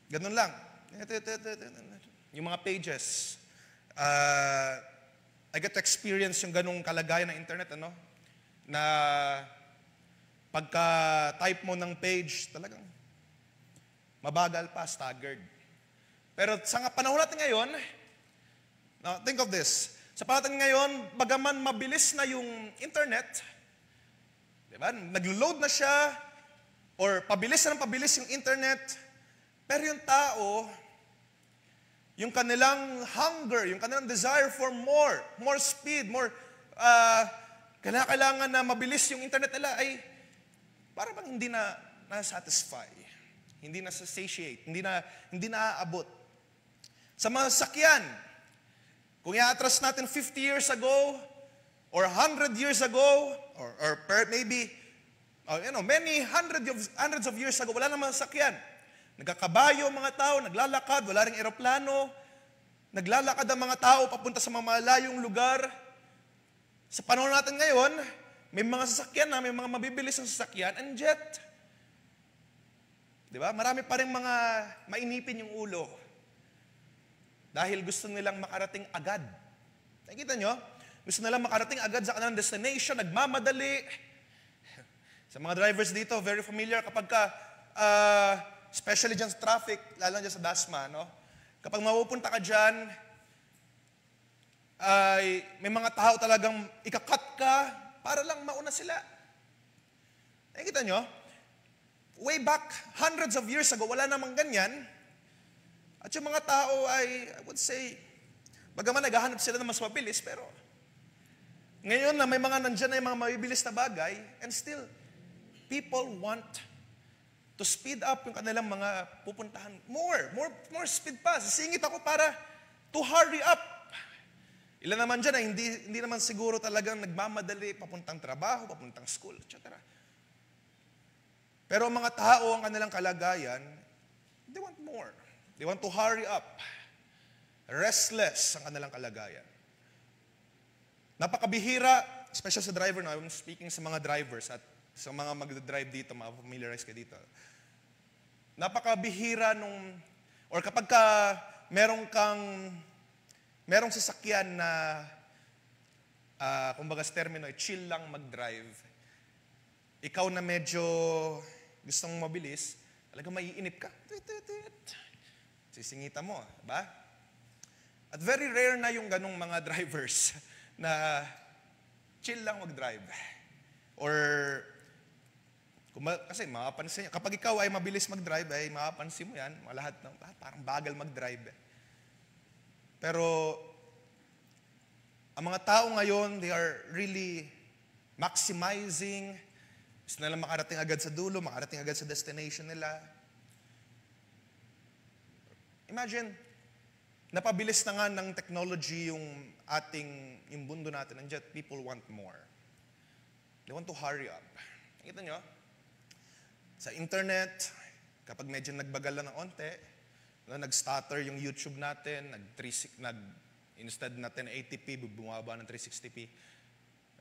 ganun lang. Yung mga pages. I get to experience yung ganung kalagayan ng internet, na pagka-type mo ng page, talagang mabagal pa, staggered. Pero sa panahon natin ngayon, now think of this. Sa panahon natin ngayon, bagaman mabilis na yung internet, di ba? Naglo-load na siya, or pabilis na ng pabilis yung internet, pero yung tao, yung kanilang hunger, yung kanilang desire for more speed, kailangan na mabilis yung internet nila ay para bang hindi na satisfy, hindi na satiate, hindi na aabot. Sa mga sasakyan, kung i-atras natin 50 years ago, or 100 years ago, or maybe, many hundreds of years ago, wala namang sasakyan. Nagkakabayo ang mga tao, naglalakad, wala ring eroplano, naglalakad ang mga tao papunta sa mga malayong lugar. Sa panahon natin ngayon, may mga sasakyan na, may mga mabibilis na sasakyan, and jet. Di ba? Marami pa rin mga mainipin yung ulo. Dahil gusto nilang makarating agad. Nakikita nyo? Gusto nilang makarating agad sa kanilang destination, nagmamadali. Sa mga drivers dito, very familiar kapag especially dyan sa traffic, lalo dyan sa Dasma, no? Kapag mapupunta ka dyan, ay may mga tao talagang ikakat ka para lang mauna sila. Nakikita nyo? Way back, hundreds of years ago, wala namang ganyan. At yung mga tao ay, I would say, bagaman naghahanap sila ng mas mabilis, pero ngayon na may mga nandyan na yung mga mabibilis na bagay, and still, people want to speed up yung kanilang mga pupuntahan. More speed pa. Sisingit ako para to hurry up. Ilan naman dyan na hindi naman siguro talagang nagmamadali papuntang trabaho, papuntang school, etc. Pero ang mga tao, ang kanilang kalagayan, they want more. They want to hurry up. Restless ang kanilang kalagayan. Napakabihira, especially sa driver, I'm speaking sa mga drivers at sa mga mag-drive dito, mga-familiarize kayo dito. Napakabihira or kapag merong sasakyan na, kumbaga sa termino, chill lang mag-drive, ikaw na medyo gustong mabilis, talagang maiinip ka. Sisingita mo, ba? At very rare na yung ganong mga drivers na chill lang mag-drive. Or kasi mapapansin niya, kapag ikaw ay mabilis mag-drive, ay mapapansin mo yan, lahat ng, parang bagal mag-drive. Pero, ang mga tao ngayon, they are really maximizing, gusto nila makarating agad sa dulo, makarating agad sa destination nila. Imagine, napabilis na nga ng technology yung mundo natin, and yet people want more. They want to hurry up. Nakita nyo? Sa internet, kapag medyo nagbagal na ng onte, nag-stutter yung YouTube natin, instead na 1080p, bumaba ng 360p,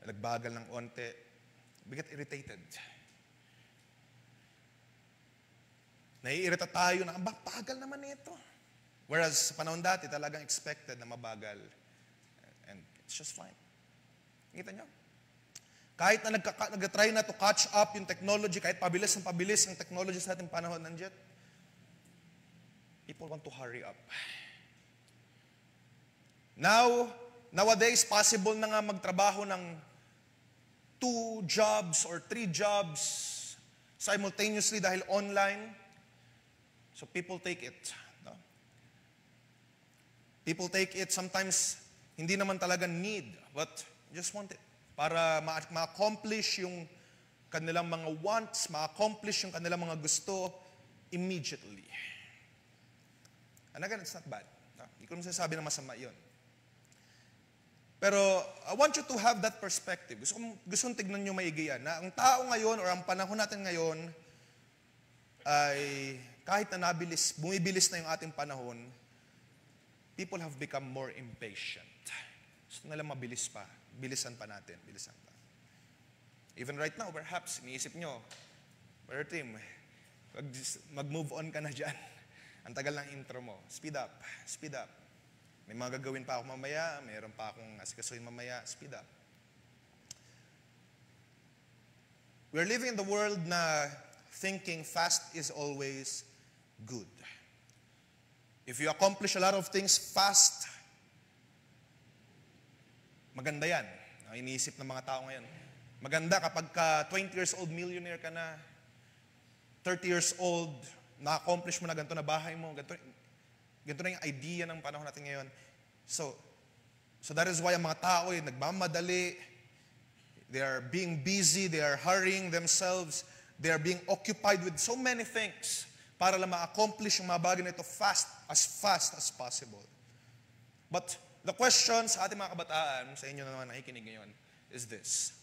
nagbagal ng onte, we get irritated. Naiirita tayo na, bagal naman ito. Whereas sa panahon dati, talagang expected na mabagal. And it's just fine. Nakita nyo? Kahit na nag-try na to catch up yung technology, kahit pabilis ang technology sa ating panahon nandiyan, people want to hurry up. Nowadays, possible na nga magtrabaho ng 2 jobs or 3 jobs simultaneously dahil online. So people take it. No? People take it sometimes hindi naman talaga need, but just want it. Para ma-accomplish yung kanilang mga wants, ma-accomplish yung kanilang mga gusto immediately. And again, it's not bad. Hindi ko naman sinasabi na masama yun. Pero I want you to have that perspective. Gusto kong tignan nyo maigi yan. Na ang tao ngayon or ang panahon natin ngayon ay kahit na bumibilis na yung ating panahon, people have become more impatient. Gusto nila mabilis pa. Bilisan pa natin. Even right now, perhaps, iniisip nyo, Brother Tim, mag-move on ka na dyan. Ang tagal ng intro mo. Speed up. May mga gagawin pa ako mamaya, mayroon pa akong asikasuhin mamaya. Speed up. We're living in the world na thinking fast is always good. If you accomplish a lot of things fast, maganda yan. Ang iniisip ng mga tao ngayon. Maganda kapag ka 20 years old, millionaire ka na. 30 years old, na-accomplish mo na ganito na bahay mo. Ganito na yung idea ng panahon natin ngayon. So that is why ang mga tao ay nagmamadali. They are being busy. They are hurrying themselves. They are being occupied with so many things para lang ma-accomplish yung mga bagay na ito fast as possible. But the question sa ating mga kabataan, sa inyo na naman nakikinig ngayon, is this.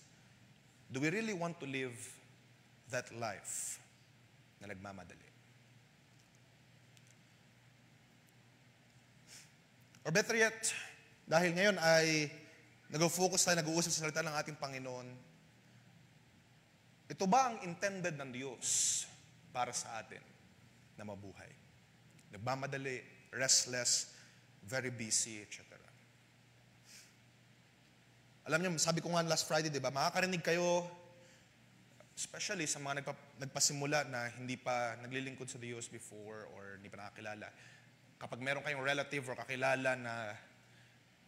Do we really want to live that life na nagmamadali? Or better yet, dahil ngayon ay nag-focus tayo, nag-uusap sa salita ng ating Panginoon, ito ba ang intended ng Diyos para sa atin na mabuhay? Nagmamadali, restless, very busy, etc. Alam niyo, sabi ko nga last Friday, di ba, makakarinig kayo, especially sa mga nagpasimula na hindi pa naglilingkod sa Diyos before or hindi pa nakakilala. Kapag meron kayong relative or kakilala na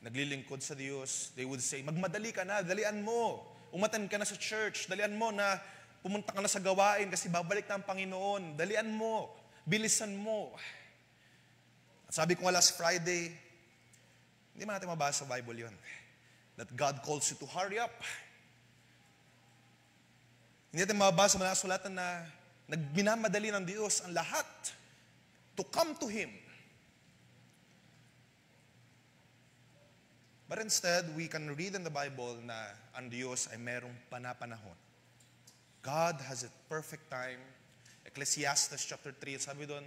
naglilingkod sa Diyos, they would say, magmadali ka na, dalian mo. Umatan ka na sa church, dalian mo na pumunta ka na sa gawain kasi babalik na ang Panginoon. Dalian mo, bilisan mo. At sabi ko nga last Friday, hindi man natin mabasa sa Bible yun. That God calls you to hurry up. Hindi natin mabasa sa mga sulatan na nagminamadali ng Diyos ang lahat to come to Him. But instead, we can read in the Bible na ang Diyos ay merong panapanahon. God has a perfect time. Ecclesiastes chapter 3, sabi doon,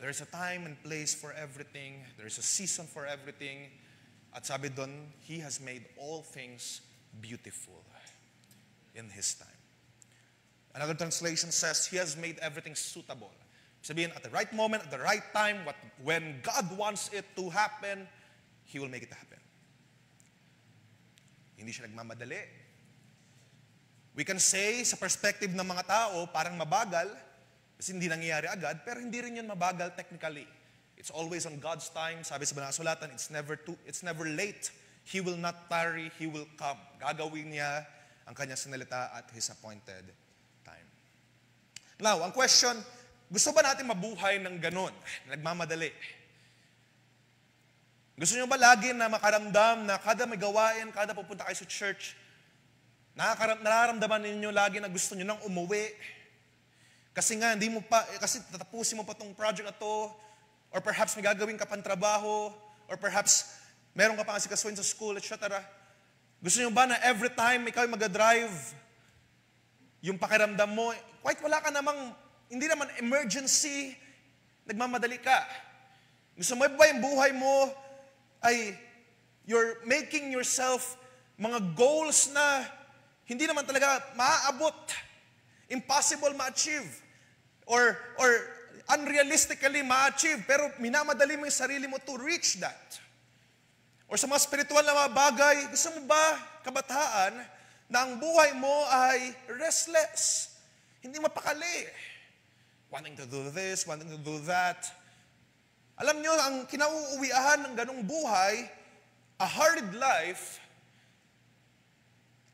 there is a time and place for everything. There is a season for everything. At sabi doon, He has made all things beautiful in His time. Another translation says, He has made everything suitable. Sabihin, at the right moment, at the right time, when God wants it to happen, He will make it happen. Hindi siya nagmamadali. We can say, sa perspective ng mga tao, parang mabagal, kasi hindi nangyayari agad, pero hindi rin yun mabagal technically. It's always on God's time. Sabi sa Banal na Sulatan, it's never late. He will not tarry, He will come. Gagawin niya ang kanyang sinalita at His appointed time. Now, ang question, gusto ba natin mabuhay ng ganun, nagmamadali? Gusto nyo ba lagi na makaramdam na kada may gawain, kada pupunta kayo sa church, nararamdaman ninyo lagi na gusto nyo nang umuwi? Kasi nga, kasi tatapusin mo pa tong project na to, or perhaps may gagawin ka pang trabaho, or perhaps meron ka pang asikasuhin sa school, etc. Gusto nyo ba na every time ikaw mag-drive, yung pakiramdam mo, kahit wala ka namang, hindi naman emergency, nagmamadali ka. Gusto mo ba yung buhay mo ay you're making yourself mga goals na hindi naman talaga maaabot, impossible ma-achieve, or unrealistically ma-achieve, pero minamadali mo yung sarili mo to reach that. Or sa mga spiritual na mga bagay, gusto mo ba, kabataan, na ang buhay mo ay restless, hindi mapakali, wanting to do this, wanting to do that. Alam nyo, ang kinauuwian ng ganong buhay, a hurried life,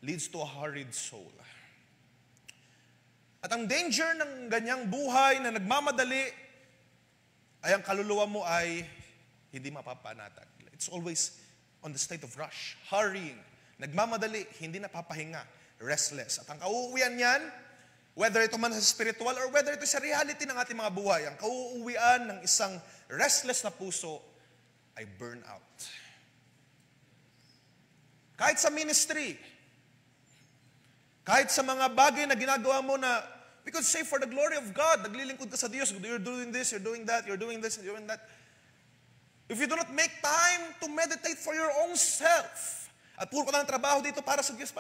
leads to a hurried soul. At ang danger ng ganyang buhay na nagmamadali, ay ang kaluluwa mo ay hindi mapapanatag. It's always on the state of rush, hurrying, nagmamadali, hindi napapahinga, restless. At ang kauuwian niyan, whether ito man sa spiritual or whether ito sa reality ng ating mga buhay, ang kauuwian ng isang restless na puso ay burnout. Kahit sa ministry, kahit sa mga bagay na ginagawa mo na, we could say for the glory of God, naglilingkod ka sa Diyos, you're doing this, you're doing that, you're doing this, you're doing that. If you do not make time to meditate for your own self, at puro ka lang trabaho dito para sa Diyos,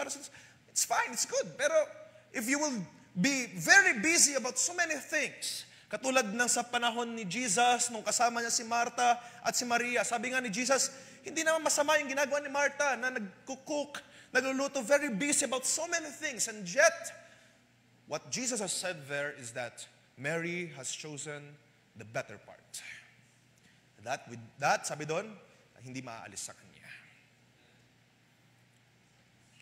it's fine, it's good. Pero if you will be very busy about so many things, katulad ng sa panahon ni Jesus, nung kasama niya si Martha at si Maria, sabi nga ni Jesus, hindi naman masama yung ginagawa ni Martha na nagkukook, nagluluto, very busy about so many things. And yet, what Jesus has said there is that Mary has chosen the better part. With that, sabi doon, hindi maaalis sa Kanya.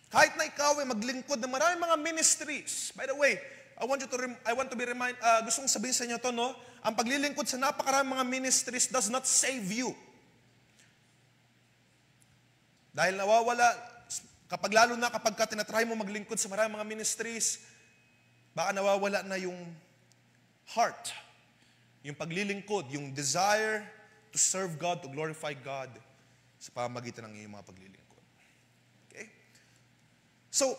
Kahit na ikaw ay maglingkod ng maraming mga ministries. By the way, I want to be gusto kong sabihin sa inyo to, no? Ang paglilingkod sa napakaraming mga ministries does not save you. Dahil nawawala, lalo na kapag tinatry mo maglingkod sa maraming mga ministries, baka nawawala na yung heart, yung paglilingkod, yung desire to serve God, to glorify God sa pamamagitan ng iyong mga paglilingkod. Okay? So,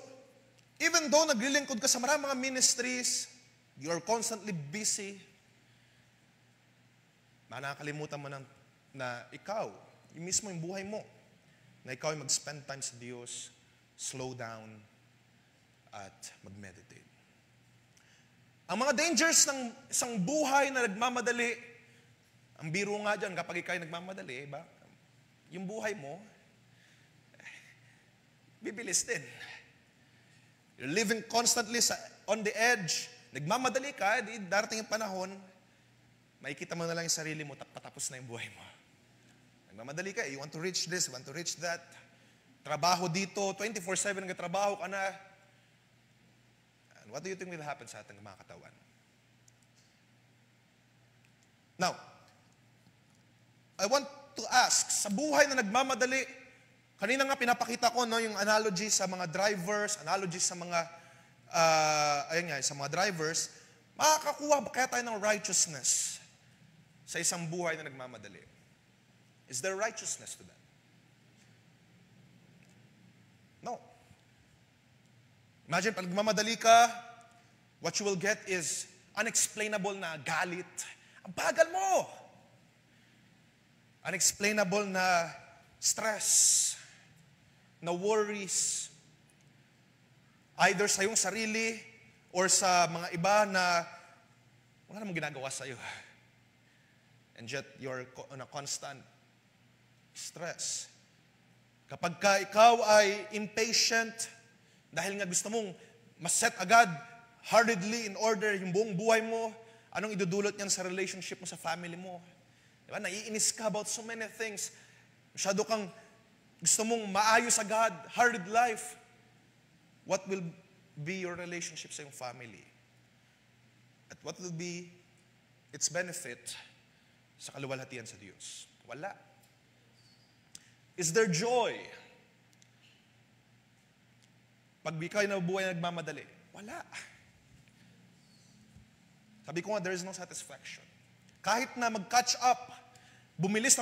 even though naglilingkod ka sa maraming mga ministries, you are constantly busy, nakakalimutan mo na ikaw, yung mismo yung buhay mo, na ikaw ay mag-spend time sa Diyos, slow down, at mag-meditate. Ang mga dangers ng isang buhay na nagmamadali, ang biro nga dyan, kapag ikaw ay nagmamadali, yung buhay mo, bibilis din. You're living constantly on the edge. Nagmamadali ka, darating yung panahon, makikita mo na lang yung sarili mo, patapos na yung buhay mo. Nagmamadali ka, you want to reach this, you want to reach that. Trabaho dito, 24/7 nagtrabaho ka na. And what do you think will happen sa ating mga katawan? Now, I want to ask, sa buhay na nagmamadali, kanina nga pinapakita ko yung analogy sa mga drivers, analogy sa mga, sa mga drivers, makakakuha ba kaya tayo ng righteousness sa isang buhay na nagmamadali? Is there righteousness to that? No. Imagine, pag nagmamadali ka, what you will get is unexplainable na galit. Ang bagal mo! Unexplainable na stress, na worries, either sa iyong sarili or sa mga iba na wala namang ginagawa sa iyo. And yet, you're on a constant stress. Kapag ikaw ay impatient, dahil nga gusto mong maset agad, hurriedly in order yung buong buhay mo, anong idudulot niyan sa relationship mo sa family mo? Diba? Naiinis ka about so many things. Masyado kang gusto mong maayos agad, hurried life. What will be your relationship sa iyong family? At what will be its benefit sa kaluwalhatian sa Diyos? Wala. Is there joy? Pag ikaw ay nabubuhay na nagmamadali, wala. Sabi ko nga, there is no satisfaction. Kahit na mag-catch up, bumilis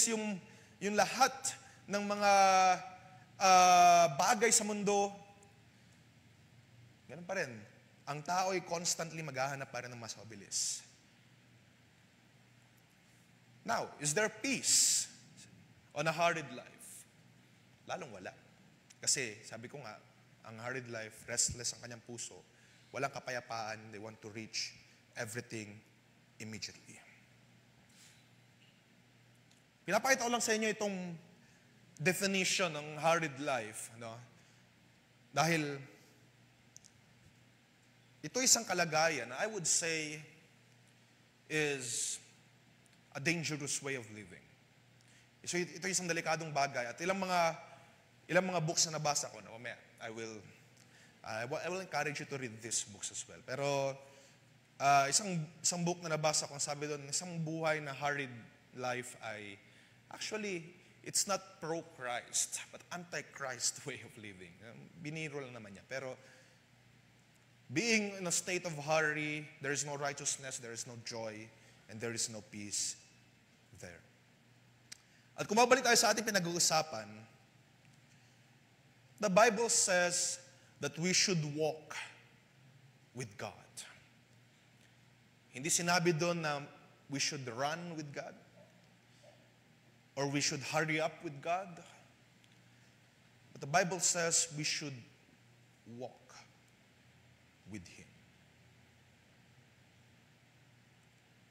yung lahat ng mga bagay sa mundo, ganun pa rin. Ang tao ay constantly maghahanap pa rin ng mas mabilis. Now, is there peace on a hurried life? Lalong wala. Kasi, sabi ko nga, ang hurried life, restless ang kanyang puso, walang kapayapaan, they want to reach everything immediately. Pinapakita ko lang sa inyo itong definition ng hurried life. No? Dahil ito isang kalagayan na I would say is a dangerous way of living. So ito isang delikadong bagay. At ilang mga books na nabasa ko, no, I will encourage you to read these books as well. Pero isang book na nabasa ko, sabi doon, isang buhay na hurried life ay actually, it's not pro-Christ, but anti-Christ way of living. Biniro lang naman niya. Pero being in a state of hurry, there is no righteousness, there is no joy, and there is no peace there. At kung mabalik tayo sa ating pinag-uusapan, the Bible says that we should walk with God. Hindi sinabi doon na we should run with God or we should hurry up with God. But the Bible says we should walk with Him.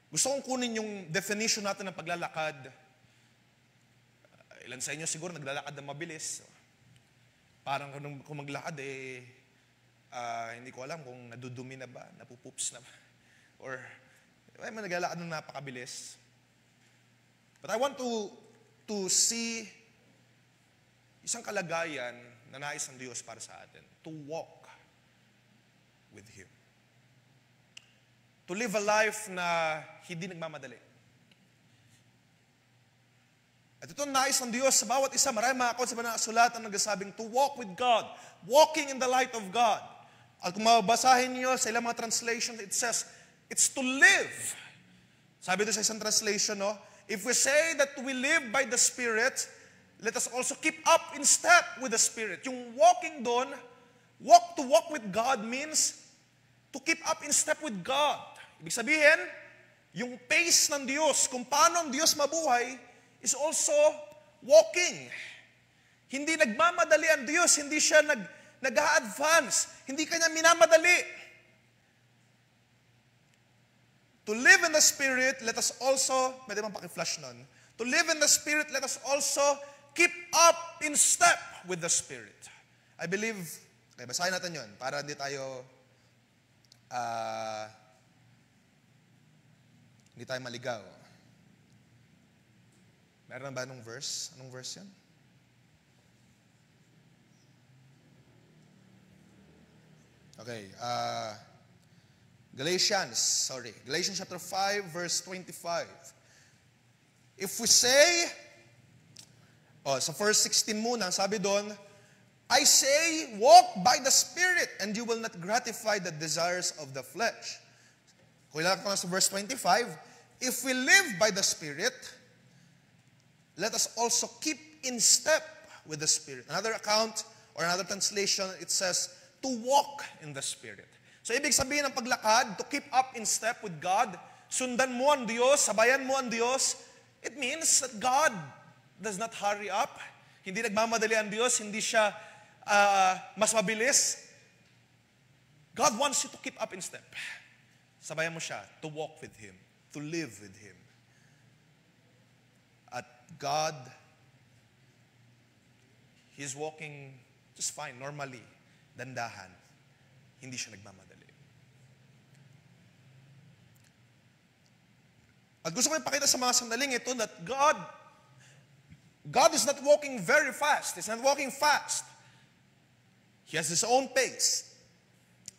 Gusto kong kunin yung definition natin ng paglalakad. Ilan sa inyo siguro naglalakad na mabilis. Parang kung maglakad hindi ko alam kung nadudumi na ba, napupups na ba. Or may naglalakad na napakabilis. But I want to see isang kalagayan na nais ng Diyos para sa atin. To walk with Him. To live a life na hindi nagmamadali. At ito ang nais ng Diyos sa bawat isa. Maraming mga akon sa mga sulatan na nagsasabing to walk with God. Walking in the light of God. At kung mababasahin niyo sa ilang mga translations, it says, it's to live. Sabi doon sa isang translation, no? If we say that we live by the Spirit, let us also keep up in step with the Spirit. Yung walking doon, to walk with God means to keep up in step with God. Ibig sabihin, yung pace ng Diyos, kung paano ang Diyos mabuhay, is also walking. Hindi nagmamadali ang Diyos, hindi siya nag-a-advance, hindi kanya minamadali. To live in the Spirit, let us also, pwede bang paki-flash nun? To live in the Spirit, let us also keep up in step with the Spirit. I believe, okay, basahin natin yun, para hindi tayo maligaw. Meron ba anong verse? Anong verse yan? Okay, Galatians chapter 5, verse 25. If we say, sa verse 16 muna, sabi doon, I say, walk by the Spirit, and you will not gratify the desires of the flesh. Kung ilalak ko sa verse 25, if we live by the Spirit, let us also keep in step with the Spirit. Another account, or another translation, it says, to walk in the Spirit. So, ibig sabihin ng paglakad, to keep up in step with God, sundan mo ang Diyos, sabayan mo ang Diyos, it means that God does not hurry up. Hindi nagmamadali ang Diyos, hindi siya mas mabilis. God wants you to keep up in step. Sabayan mo siya, to walk with Him, to live with Him. At God, He's walking just fine, normally, dandahan. Hindi siya nagmamadali. At gusto ko ipakita sa mga sandaling ito that God is not walking very fast. He's not walking fast. He has His own pace.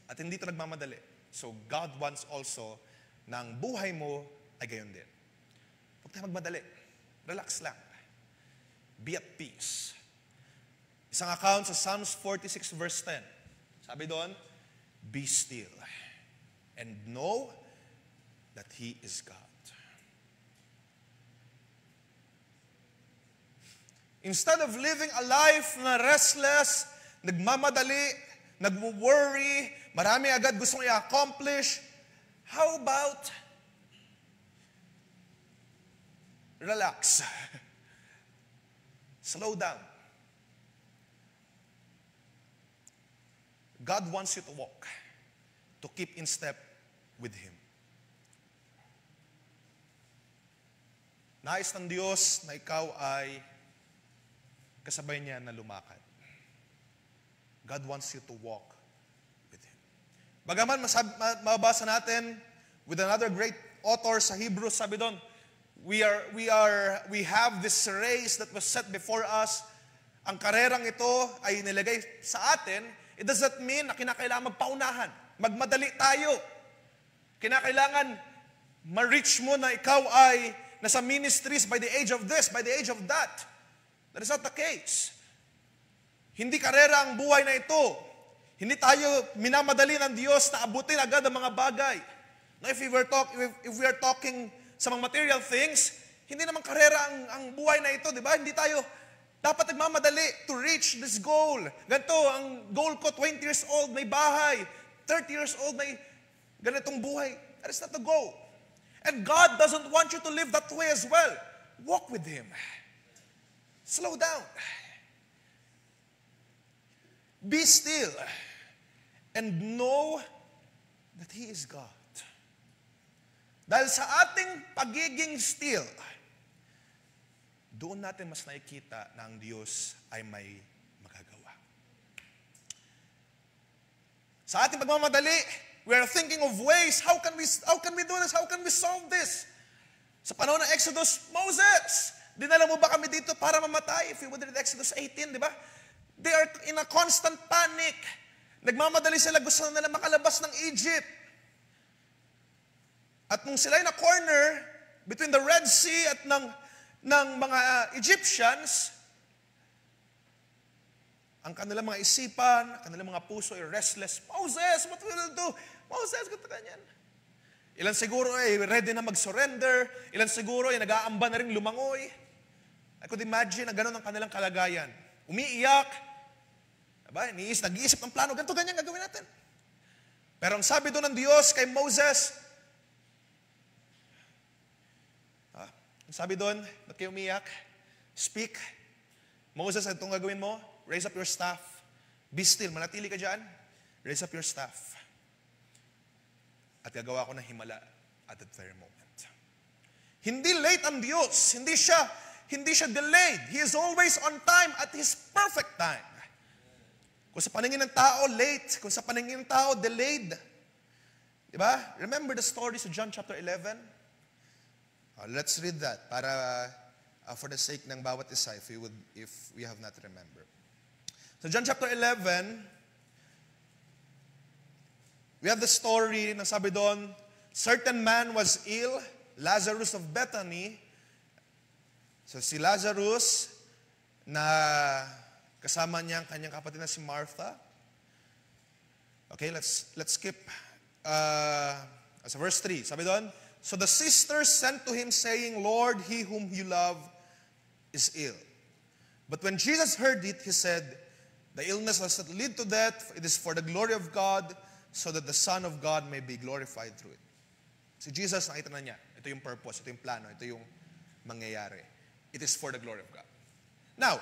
At hindi ito nagmamadali. So God wants also na ang buhay mo ay gayon din. Huwag tayo magmadali. Relax lang. Be at peace. Isang account sa Psalms 46 verse 10. Sabi doon, be still and know that He is God. Instead of living a life na restless, nagmamadali, nagwo-worry, marami agad gustong i-accomplish, how about relax? Slow down. God wants you to walk, to keep in step with Him. Nais ng Diyos na ikaw ay kasabay niya na lumakad. God wants you to walk with Him. Bagaman mababasa natin with another great author sa Hebrews, sabi doon, we have this race that was set before us. Ang karerang ito ay nilagay sa atin. It does not mean na kinakailangan magpaunahan. Magmadali tayo. Kinakailangan ma-reach mo na ikaw ay nasa ministries by the age of this, by the age of that. That is not the case. Hindi karera ang buhay na ito. Hindi tayo minamadali ng Diyos na abutin agad ang mga bagay. Now, if we are talking sa mga material things, hindi naman karera ang buhay na ito, di ba? Hindi tayo dapat nagmamadali to reach this goal. Ganito, ang goal ko, 20 years old, may bahay. 30 years old, may ganitong buhay. That is not the goal. And God doesn't want you to live that way as well. Walk with Him. Slow down. Be still and know that He is God. Dahil sa ating pagiging still, doon natin mas nakikita na ang Diyos ay may magagawa. Sa ating pagmamadali, we are thinking of ways, how can we do this? How can we solve this? Sa panahon ng Exodus, Moses, dinala mo ba kami dito para mamatay? If you would read Exodus 18, di ba? They are in a constant panic. Nagmamadali sila, gusto nila makalabas ng Egypt. At nung sila na corner between the Red Sea at ng mga Egyptians, ang kanilang mga isipan, ang kanilang mga puso ay restless. Moses, what will you do? Moses, ganito ganyan. Ilan siguro ay ready na mag-surrender. Ilan siguro ay nag-aamba na rin lumangoy. I could imagine na gano'n ang kanilang kalagayan. Umiiyak. Diba? Nag-iisip ng plano, ganito ganyan gagawin natin. Pero ang sabi doon ng Diyos kay Moses, ang sabi doon, ba't kayo umiiyak? Speak. Moses, itong gagawin mo, raise up your staff. Be still, manatili ka dyan. Raise up your staff. At gagawa ko ng himala at that very moment. Hindi late ang Diyos. Hindi siya delayed. He is always on time at His perfect time. Kung sa paningin ng tao, late. Kung sa paningin ng tao, delayed. Diba? Remember the story sa John chapter 11? Let's read that para for the sake ng bawat isa if we have not remembered. So John chapter 11, we have the story na sabi doon, certain man was ill, Lazarus of Bethany. So si Lazarus na kasama niya ang kanyang kapatid na si Martha. Okay, let's skip sa verse 3. Sabi doon, so the sisters sent to him saying, Lord, he whom you love is ill. But when Jesus heard it, he said, the illness does not lead to death. It is for the glory of God, so that the Son of God may be glorified through it. Si Jesus, nakita na niya. Ito yung purpose, ito yung plano, ito yung mangyayari. It is for the glory of God. Now,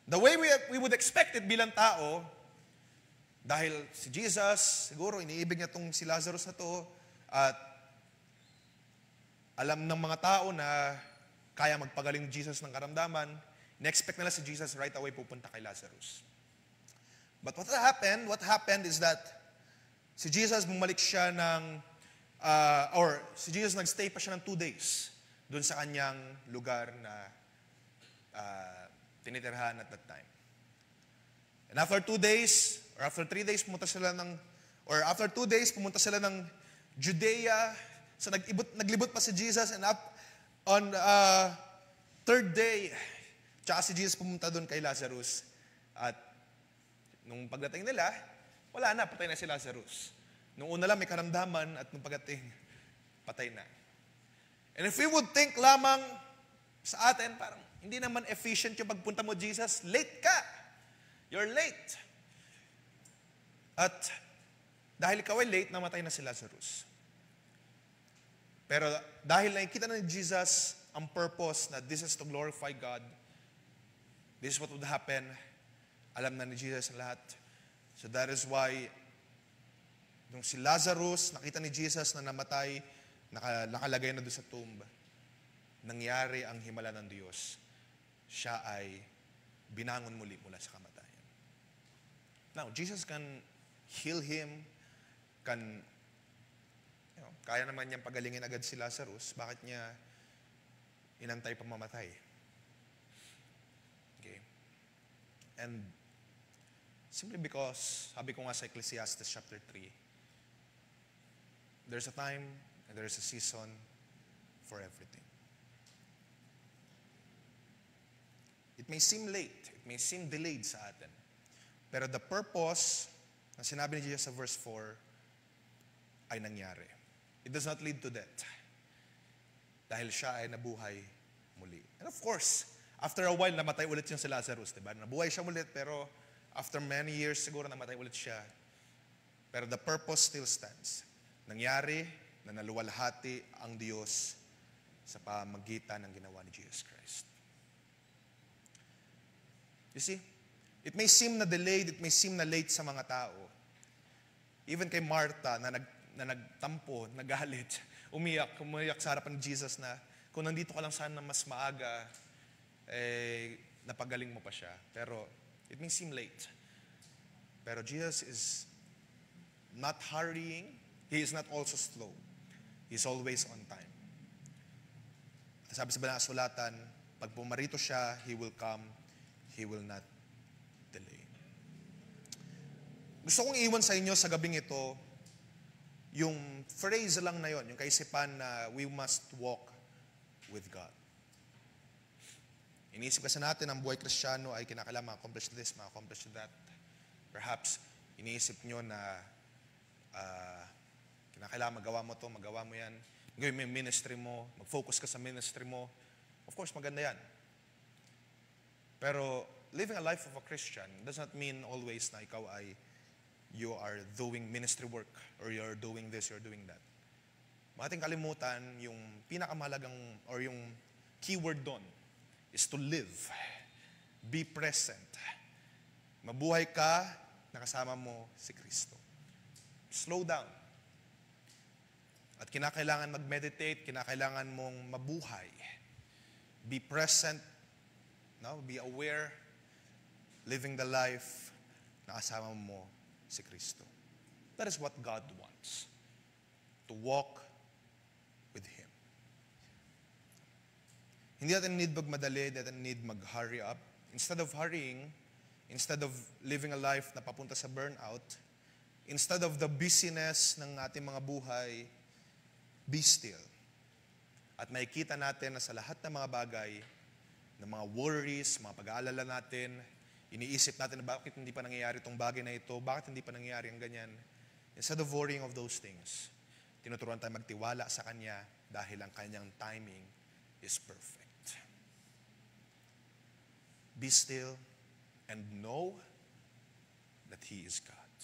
the way we would expect it bilang tao, dahil si Jesus, siguro iniibig niya itong si Lazarus na to, at alam ng mga tao na kaya magpagaling ni Jesus ng karamdaman, in-expect nila si Jesus right away pupunta kay Lazarus. But what happened is that si Jesus bumalik siya si Jesus nagstay pa siya ng 2 days doon sa kanyang lugar na tinitirhan at that time. And after 2 days, or after 3 days, pumunta sila ng Judea. So naglibot pa si Jesus, and on third day, tsaka si Jesus pumunta doon kay Lazarus. At nung pagdating nila, wala na, patay na si Lazarus. Nung una lang may karamdaman, at nung pagdating, patay na. And if we would think lamang sa atin, parang hindi naman efficient yung pagpunta mo, Jesus, late ka. You're late. At dahil ikaw ay late, namatay na si Lazarus. Pero dahil nakikita na ni Jesus ang purpose na this is to glorify God, this is what would happen, alam na ni Jesus ang lahat. So that is why, nung si Lazarus, nakita ni Jesus na namatay, nakalagay na doon sa tomb, nangyari ang himala ng Diyos. Siya ay binangon muli mula sa kamatayan. Now, Jesus can heal him, kaya naman niyang pagalingin agad si Lazarus. Bakit niya inantay pa mamatay? Okay. And simply because, sabi ko nga sa Ecclesiastes chapter 3, there's a time and there's a season for everything. It may seem late, it may seem delayed sa atin. Pero the purpose na sinabi ni Jesus sa verse 4 ay nangyari. It does not lead to death. Dahil siya ay nabuhay muli. And of course, after a while, namatay ulit yung si Lazarus, diba? Nabuhay siya ulit, pero after many years, siguro namatay ulit siya. Pero the purpose still stands. Nangyari na naluwalhati ang Diyos sa pamagitan ng ginawa ni Jesus Christ. You see, it may seem na delayed, it may seem na late sa mga tao. Even kay Martha na nagtampo, nagalit, umiyak sa harapan ni Jesus na kung nandito ka lang sana mas maaga, napagaling mo pa siya. Pero it may seem late. Pero Jesus is not hurrying. He is not also slow. He's always on time. Sabi sa Banal na Kasulatan, pag pumarito siya, He will come, He will not delay. Gusto kong iwan sa inyo sa gabing ito, yung phrase lang na yon, yung kaisipan na we must walk with God. Iniisip kasi natin ang buhay Kristiyano ay kinakailangan ma-accomplish this, ma-accomplish that. Perhaps iniisip nyo na kinakailangan magawa mo to, magawa mo yan. Gawin mo yung ministry mo, mag-focus ka sa ministry mo. Of course, maganda yan. Pero living a life of a Christian does not mean always na ikaw ay you are doing ministry work or you're doing this, you're doing that. Mating kalimutan yung pinakamahalagang or yung keyword doon is to live. Be present. Mabuhay ka, nakasama mo si Kristo. Slow down. At kinakailangan mag-meditate, kinakailangan mong mabuhay. Be present, no? Be aware, living the life na kasama mo si Kristo. That is what God wants. To walk with Him. Hindi natin need magmadali, hindi natin need mag-hurry up. Instead of hurrying, instead of living a life na papunta sa burnout, instead of the busyness ng ating mga buhay, be still. At makikita natin na sa lahat ng mga bagay, ng mga worries, mga pag-aalala natin, iniisip natin na bakit hindi pa nangyayari itong bagay na ito, bakit hindi pa nangyayari ang ganyan. Instead of worrying of those things, tinuturuan tayo magtiwala sa Kanya dahil ang Kanyang timing is perfect. Be still and know that He is God.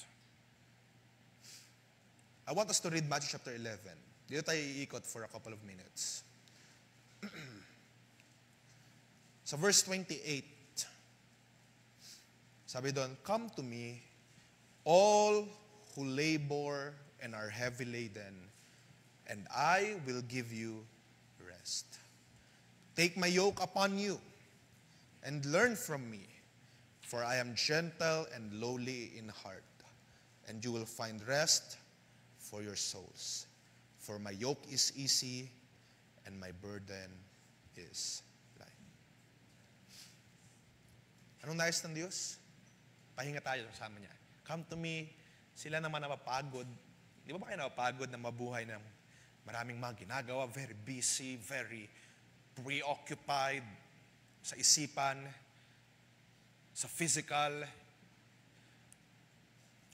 I want us to read Matthew chapter 11. Dito tayo iikot for a couple of minutes. Sa verse 28, sabi doon, "Come to me, all who labor and are heavy laden, and I will give you rest. Take my yoke upon you, and learn from me, for I am gentle and lowly in heart, and you will find rest for your souls. For my yoke is easy, and my burden is light." Anong nais ng Diyos? Pahinga tayo kasama niya. Come to me, sila naman napapagod. Di ba kayo napapagod na mabuhay ng maraming mga ginagawa, very busy, very preoccupied sa isipan, sa physical,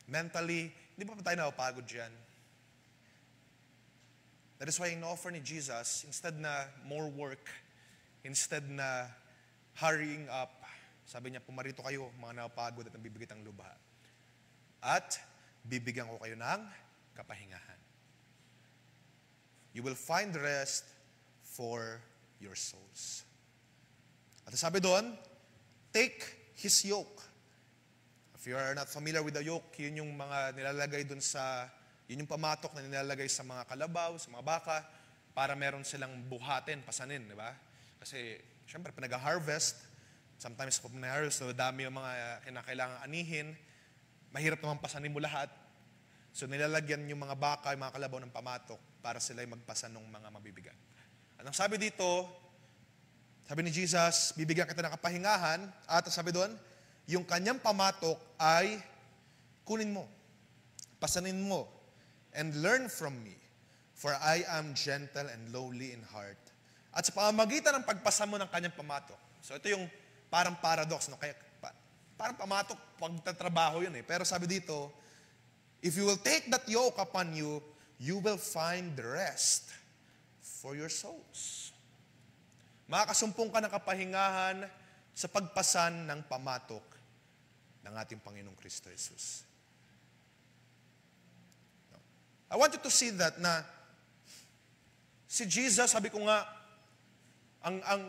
mentally. Di ba tayo napapagod dyan? That is why in-offer ni Jesus, instead na more work, instead na hurrying up, sabi niya, pumarito kayo, mga napapagod at nabibigit ang lubha. At bibigyan ko kayo ng kapahingahan. You will find rest for your souls. At sabi doon, take His yoke. If you are not familiar with the yoke, yun yung mga nilalagay doon sa, yun yung pamatok na nilalagay sa mga kalabaw, sa mga baka, para meron silang buhatin, pasanin, di ba? Kasi, syempre, pag nag-harvest, sometimes pag nag-harvest, dami yung mga kinakailangan anihin, mahirap naman pasanin mo lahat. So, nilalagyan yung mga baka, yung mga kalabaw ng pamatok, para sila magpasan ng mga mabibigat. At ang sabi dito, sabi ni Jesus, bibigyan kita ng kapahingahan, at sabi doon, yung kanyang pamatok ay kunin mo, pasanin mo, and learn from me, for I am gentle and lowly in heart. At sa pamamagitan ng pagpasa mo ng kanyang pamatok. So ito yung parang paradox, no? Kaya, parang pamatok, pagtatrabaho yun eh. Pero sabi dito, if you will take that yoke upon you, you will find rest for your souls. Makakasumpong ka ng kapahingahan sa pagpasan ng pamatok ng ating Panginoong Kristo Jesus. I want you to see that na si Jesus, sabi ko nga,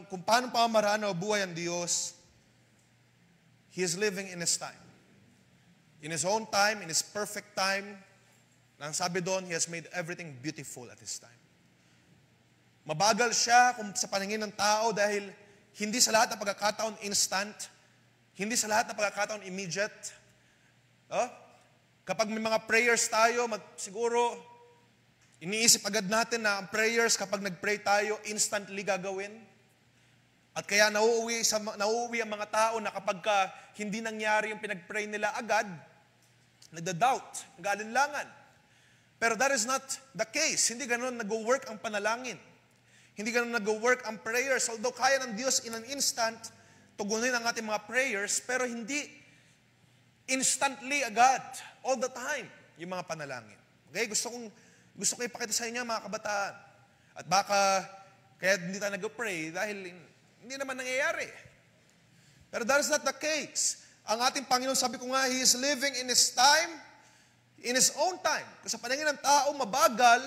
kung paano pamamaraan o buhay ang Diyos, He is living in His time. In His own time, in His perfect time, nang sabi doon, He has made everything beautiful at His time. Mabagal siya kung sa paningin ng tao dahil hindi sa lahat ng pagkakataon instant, hindi sa lahat ng pagkakataon immediate. Kapag may mga prayers tayo, siguro Iniisip agad natin na ang prayers, kapag nag-pray tayo, instantly gagawin. At kaya nauuwi ang mga tao na kapag hindi nangyari yung pinag-pray nila agad, nagda-doubt, nag-aalinlangan. Pero that is not the case. Hindi ganun nag-work ang panalangin. Hindi ganun nag-work ang prayers. Although kaya ng Diyos in an instant tugunin ang ating mga prayers, pero hindi instantly agad, all the time, yung mga panalangin. Okay? Gusto ko ipakita sa inyo, mga kabataan. At baka, kaya hindi tayo nag-pray dahil hindi naman nangyayari. Pero that is not the case. Ang ating Panginoon, sabi ko nga, He is living in His time, in His own time. Kasi sa paningin ng tao, mabagal,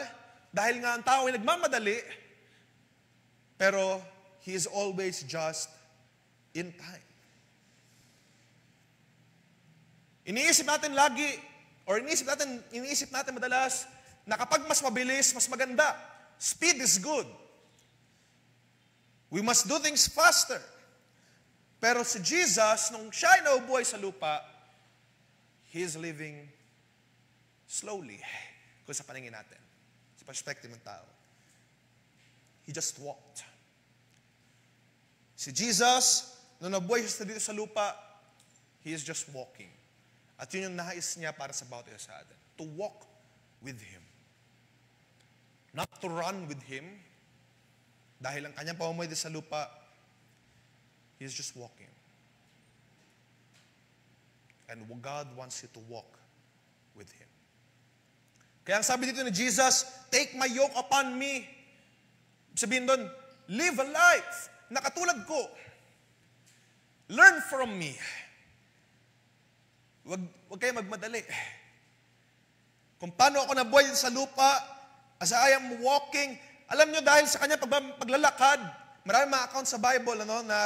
dahil nga ang tao ay nagmamadali, pero He is always just in time. Iniisip natin lagi, or iniisip natin madalas, na kapag mas mabilis, mas maganda. Speed is good. We must do things faster. Pero si Jesus, nung siya ay naubuhay sa lupa, He is living slowly. Kung sa paningin natin, sa perspective ng tao. He just walked. Si Jesus, nung nabuhay siya dito sa lupa, He is just walking. At yun yung nais niya para sa bawat isa sa atin. To walk with Him. Not to run with Him. Dahil ang kanyang pamumuhay dito sa lupa, He is just walking. And God wants you to walk with Him. Kaya ang sabi dito ni Jesus, take my yoke upon me. Sabihin doon, live a life na katulad ko. Learn from me. Huwag kayo magmadali. Kung paano ako nabuhay sa lupa, as I am walking, alam nyo dahil sa kanya paglalakad, maraming mga accounts sa Bible na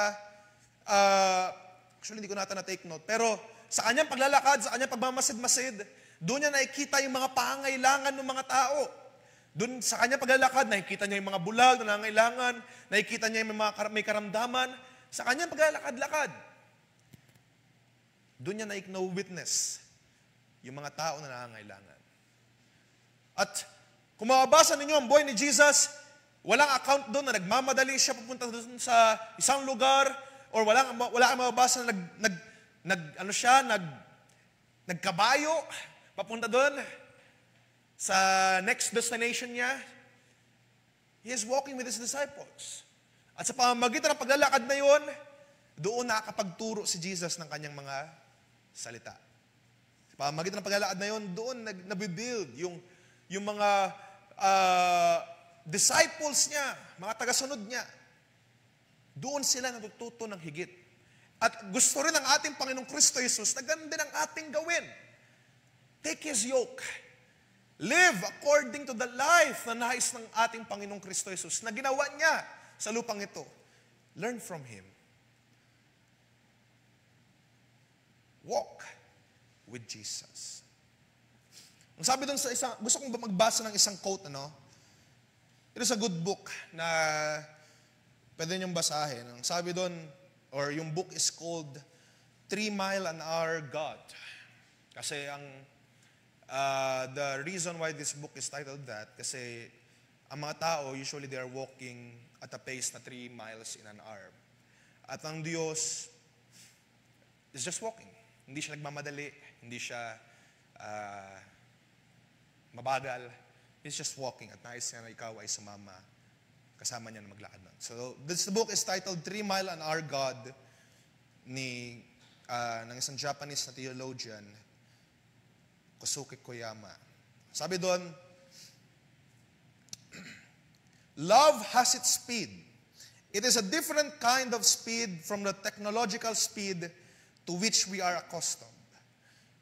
actually hindi ko nata na-take note, pero sa kanyang paglalakad, sa kanyang pagmamasid-masid, doon niya nakikita yung mga pangangailangan ng mga tao. Doon sa kanyang paglalakad, nakikita niya yung mga bulag na nangangailangan, nakikita niya yung mga may karamdaman. Sa kanyang paglalakad-lakad, doon niya na-witness yung mga tao na nangangailangan. At kung mababasa ninyo ang buhay ni Jesus, walang account doon na nagmamadali siya pupunta doon sa isang lugar, or wala kang mababasa na nagkabayo, papunta doon sa next destination niya. He is walking with His disciples. At sa pamamagitan ng paglalakad na yun, doon nakakapagturo si Jesus ng kanyang mga salita. Sa pamamagitan ng paglalakad na yun, doon nabibuild yung mga disciples niya, mga tagasunod niya. Doon sila natututo ng higit. At gusto rin ng ating Panginoong Kristo Jesus na ganun din ang ating gawin. Take His yoke. Live according to the life na nais ng ating Panginoong Kristo Jesus na ginawa niya sa lupang ito. Learn from Him. Walk with Jesus. Ang sabi doon sa isang, gusto kong magbasa ng isang quote, It is a good book na pwede niyong basahin. Ang sabi doon, or yung book is called 3 Mile an Hour God. Kasi the reason why this book is titled that, kasi ang mga tao, usually they are walking at a pace na 3 miles in an hour. At ang Diyos is just walking. Hindi siya nagmamadali, hindi siya mabagal. He's just walking at nais niya na ikaw ay sumama, kasama niya na maglakad nun. So, this book is titled 3 Mile an Hour God ng isang Japanese na theologian, Kosuke Koyama. Sabi doon, love has its speed. It is a different kind of speed from the technological speed to which we are accustomed.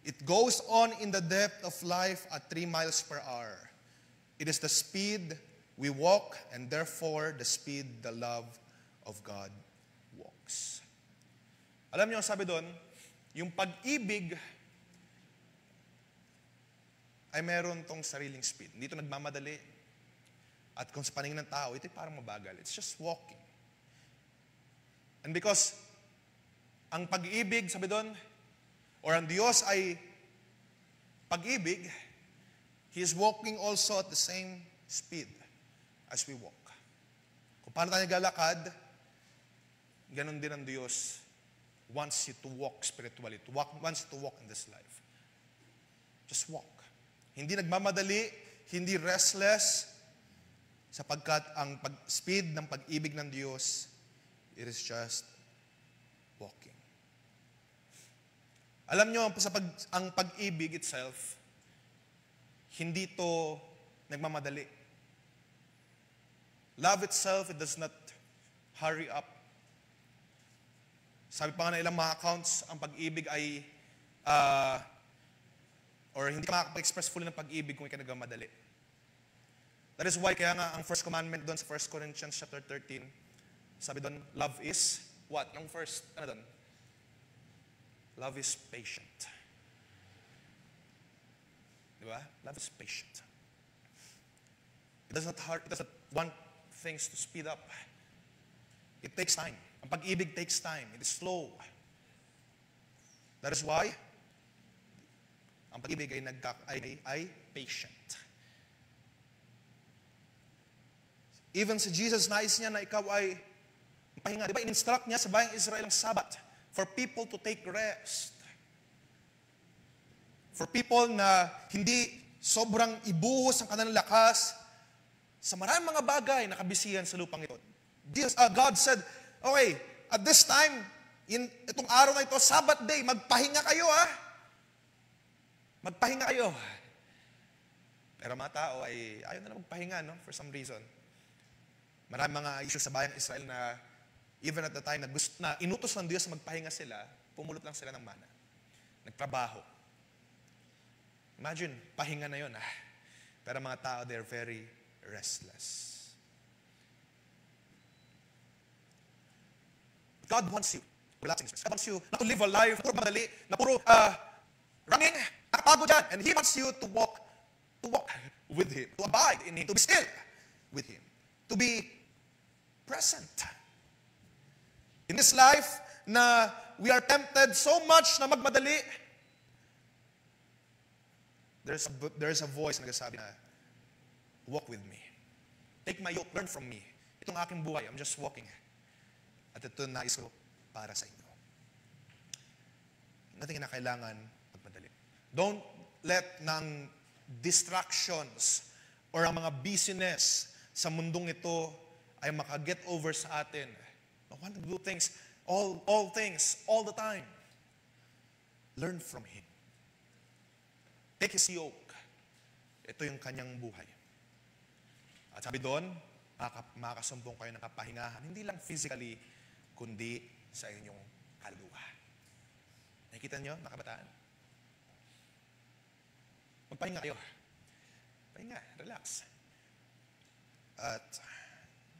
It goes on in the depth of life at 3 miles per hour. It is the speed we walk, and therefore the speed the love of God walks. Alam niyo, sabi doon, yung pag-ibig ay meron tong sariling speed. Hindi ito nagmamadali. At kung sa paningin ng tao, ito'y parang mabagal. It's just walking. And because ang pag-ibig, sabi doon, or ang Diyos ay pag-ibig, He is walking also at the same speed as we walk. Kung paano tayo naglalakad, ganun din ang Diyos wants you to walk spiritually, wants you to walk in this life. Just walk. Hindi nagmamadali, hindi restless, sapagkat ang speed ng pag-ibig ng Diyos, it is just walking. Alam nyo, ang pag-ibig itself, hindi to nagmamadali. Love itself, it does not hurry up. Sabi pa nga na ilang mga accounts, ang pag-ibig ay, or hindi ka makaka-express fully ng pag-ibig kung ikaw nagmamadali. That is why, kaya nga ang first commandment doon sa 1 Corinthians chapter 13, sabi doon, love is, what? Ang first, ano doon? Love is patient. Di ba? Love is patient. It does not want things to speed up. It takes time. Ang pag-ibig takes time. It is slow. That is why, ang pag-ibig ay patient. Even si Jesus, nais niya na ikaw ay pahinga. Di ba, in-instruct niya sa bayang Israel ang Sabat for people to take rest. For people na hindi sobrang ibuhos ang kanilang lakas sa maraming mga bagay na kabisihan sa lupang ito. God said, okay, at this time, itong araw na ito, Sabbath day, magpahinga kayo Magpahinga kayo. Pero mga tao ay ayaw na magpahinga, no? For some reason. Maraming mga issues sa bayang Israel na even at the time na inutos ng Diyos na magpahinga sila, pumulot lang sila ng mana. Nagtrabaho. Imagine, pahinga na yun. Pero mga tao, they're very restless. God wants you, relaxing. God wants you not to live a life puro madali, na puro running, nakapagod yan. And He wants you to walk with Him, to abide in Him, to be still with Him, to be present. In this life na we are tempted so much na magmadali, there's a voice na nagsasabi na, walk with me. Take my yoke, learn from me. Itong aking buhay, I'm just walking. At ito nais ko para sa inyo. Natin na kailangan magmadali. Don't let ng distractions or ang mga busyness sa mundong ito ay makaget over sa atin. I want to do things, all things, all the time. Learn from Him. Take His yoke. Ito yung kanyang buhay. At sabi doon, makakasumpong kayo ng kapahingahan, hindi lang physically, kundi sa inyong kaluluwa. Nakikita niyo, mga kabataan? Magpahinga kayo. Pahinga, relax. At